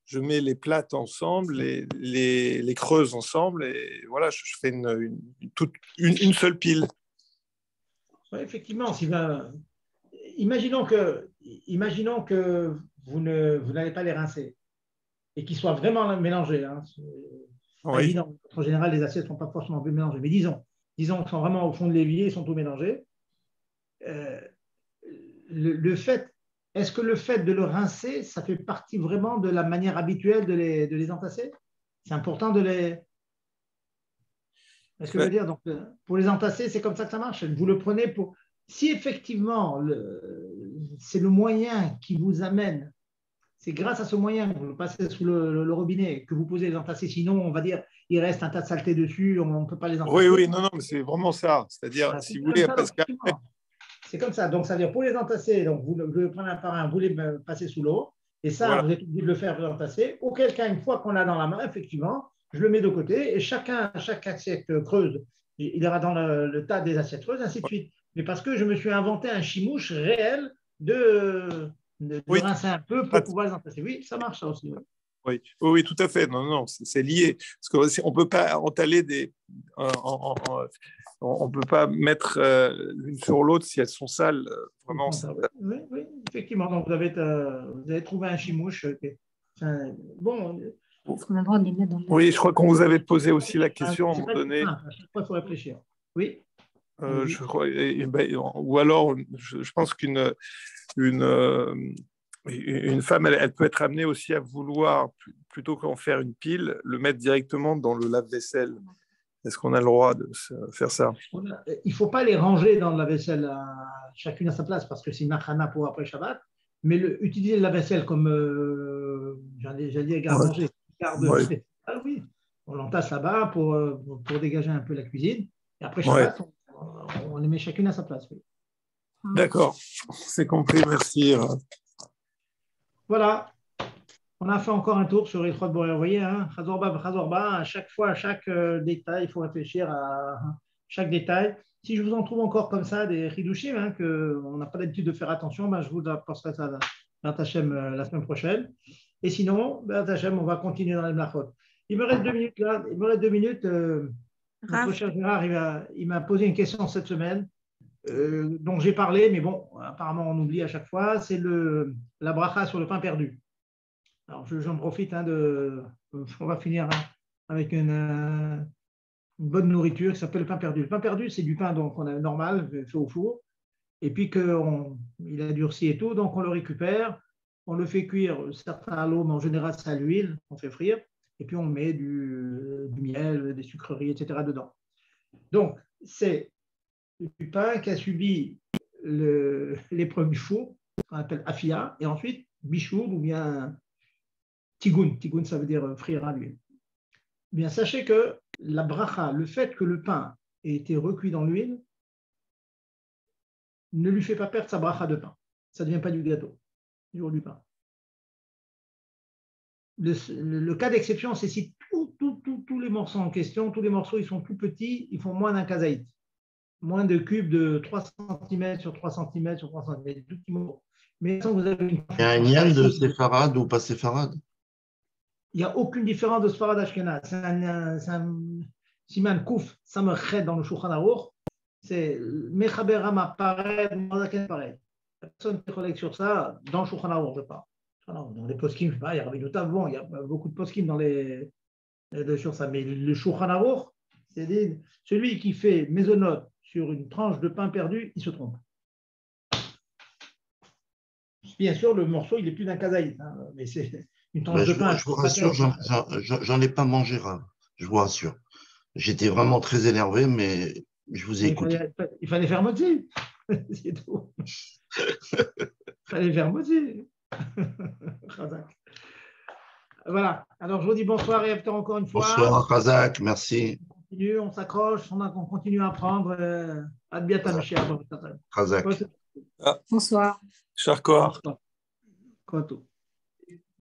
je mets les plates ensemble, les creuses ensemble, et voilà, je fais une seule pile. Oui, effectivement. Imaginons que vous n'allez pas les rincer et qu'ils soient vraiment mélangés. Hein. Oui. Évident. En général, les assiettes ne sont pas forcément bien mélangées, mais disons qu'ils sont vraiment au fond de l'évier, ils sont tous mélangés. Est-ce que le fait de le rincer, ça fait partie vraiment de la manière habituelle de les entasser? C'est important de les... Est-ce que je veux dire, donc, pour les entasser, c'est comme ça que ça marche. Vous le prenez pour... Si effectivement, c'est le moyen qui vous amène, c'est grâce à ce moyen que vous le passez sous le robinet, que vous posez les entasser, sinon, on va dire, il reste un tas de saleté dessus, on ne peut pas les entasser. Oui, non, mais c'est vraiment ça. C'est-à-dire, Voilà, si vous voulez, parce que... C'est comme ça. Donc, ça veut dire pour les entasser, donc vous le prenez un par un, vous les passez sous l'eau. Et ça, voilà. Vous êtes obligé de le faire pour les entasser. Auquel cas, une fois qu'on l'a dans la main, effectivement, je le mets de côté. Et chaque assiette creuse, il ira dans le tas des assiettes creuses, ainsi de suite. Mais parce que je me suis inventé un chimouche réel de rincer un peu pour pouvoir les entasser. Oui, ça marche ça aussi. Oui, tout à fait. Non, c'est lié. Parce qu'on ne peut pas entaler on ne peut pas mettre l'une sur l'autre si elles sont sales. Vraiment. Oui, effectivement. Donc, vous avez trouvé un chimouche. Bon. Oui, je crois qu'on vous avait posé aussi la question à un moment donné. À chaque fois, il faut réfléchir. Oui. Je crois, ou alors, je pense qu'une femme, elle peut être amenée aussi à vouloir, plutôt qu'en faire une pile, le mettre directement dans le lave-vaisselle. Est-ce qu'on a le droit de faire ça? Il ne faut pas les ranger dans le lave-vaisselle, chacune à sa place, parce que c'est une achana pour après Shabbat, mais utiliser le lave-vaisselle comme, j'allais dire, garde-manger. Ouais. Ah oui, on l'entasse là-bas pour dégager un peu la cuisine. Et après Shabbat, on les met chacune à sa place. Oui. D'accord, c'est compris, merci. Voilà, on a fait encore un tour sur les trois de Boré. Vous voyez, hein, Chazorba, à chaque fois, à chaque détail, il faut réfléchir à chaque détail. Si je vous en trouve encore comme ça, des Hidushim, hein, qu'on n'a pas l'habitude de faire attention, je vous apporterai ça à Tachem la semaine prochaine. Et sinon, Tachem, on va continuer dans les Mlachot. Il me reste 2 minutes là. Notre cher Gérard, il m'a posé une question cette semaine. Dont j'ai parlé, mais bon, apparemment on oublie à chaque fois, c'est la bracha sur le pain perdu. Alors j'en profite, on va finir avec une bonne nourriture qui s'appelle le pain perdu. Le pain perdu, c'est du pain donc on a normal, fait au four, et puis il a durci et tout, donc on le récupère, on le fait cuire, certains à l'eau, mais en général c'est à l'huile, on fait frire, et puis on met du miel, des sucreries, etc. dedans. Donc c'est du pain qui a subi l'épreuve du four, qu'on appelle afia, et ensuite bichour ou bien tigoun. Tigoun, ça veut dire frire à l'huile. Bien, sachez que la bracha, le fait que le pain et été recuit dans l'huile, ne lui fait pas perdre sa bracha de pain. Ça ne devient pas du gâteau, du jour du pain. Le cas d'exception, c'est si tous les morceaux en question, tous les morceaux, ils sont tout petits, ils font moins d'un kazaït. Moins de cubes de 3 cm sur 3 cm sur 3 cm, tout petit morceau. Mais vous avez une... Il y a un lien de séfarade ou pas séfarade? Il n'y a aucune différence de Sfarad Ashkenaz. C'est un siman kouf, samachet dans le Shulchan Aruch. C'est Mechaber Rama pareil, Mazaken pareil. Personne qui collecte sur ça dans le Shulchan Aruch, je parle. Dans les poskim, je sais pas, il y a Rabbi Notav, bon, il y a beaucoup de poskim dans sur ça. Mais le Shulchan Aruch, c'est celui qui fait mésonote sur une tranche de pain perdu, il se trompe. Bien sûr, le morceau, il est plus d'un kazaït, hein, mais c'est une tranche de pain. Je vous rassure, j'en ai pas mangé, Rav. Je vous rassure. J'étais vraiment très énervé, mais je vous ai écouté. Il fallait faire moti. C'est tout. Il fallait faire moti. Voilà. Alors, je vous dis bonsoir et encore une fois. Bonsoir, Razak. Merci. On s'accroche, on continue à apprendre. Adbiata, mes chers. Razak. Bonsoir. Cher Koar. Quoi tout.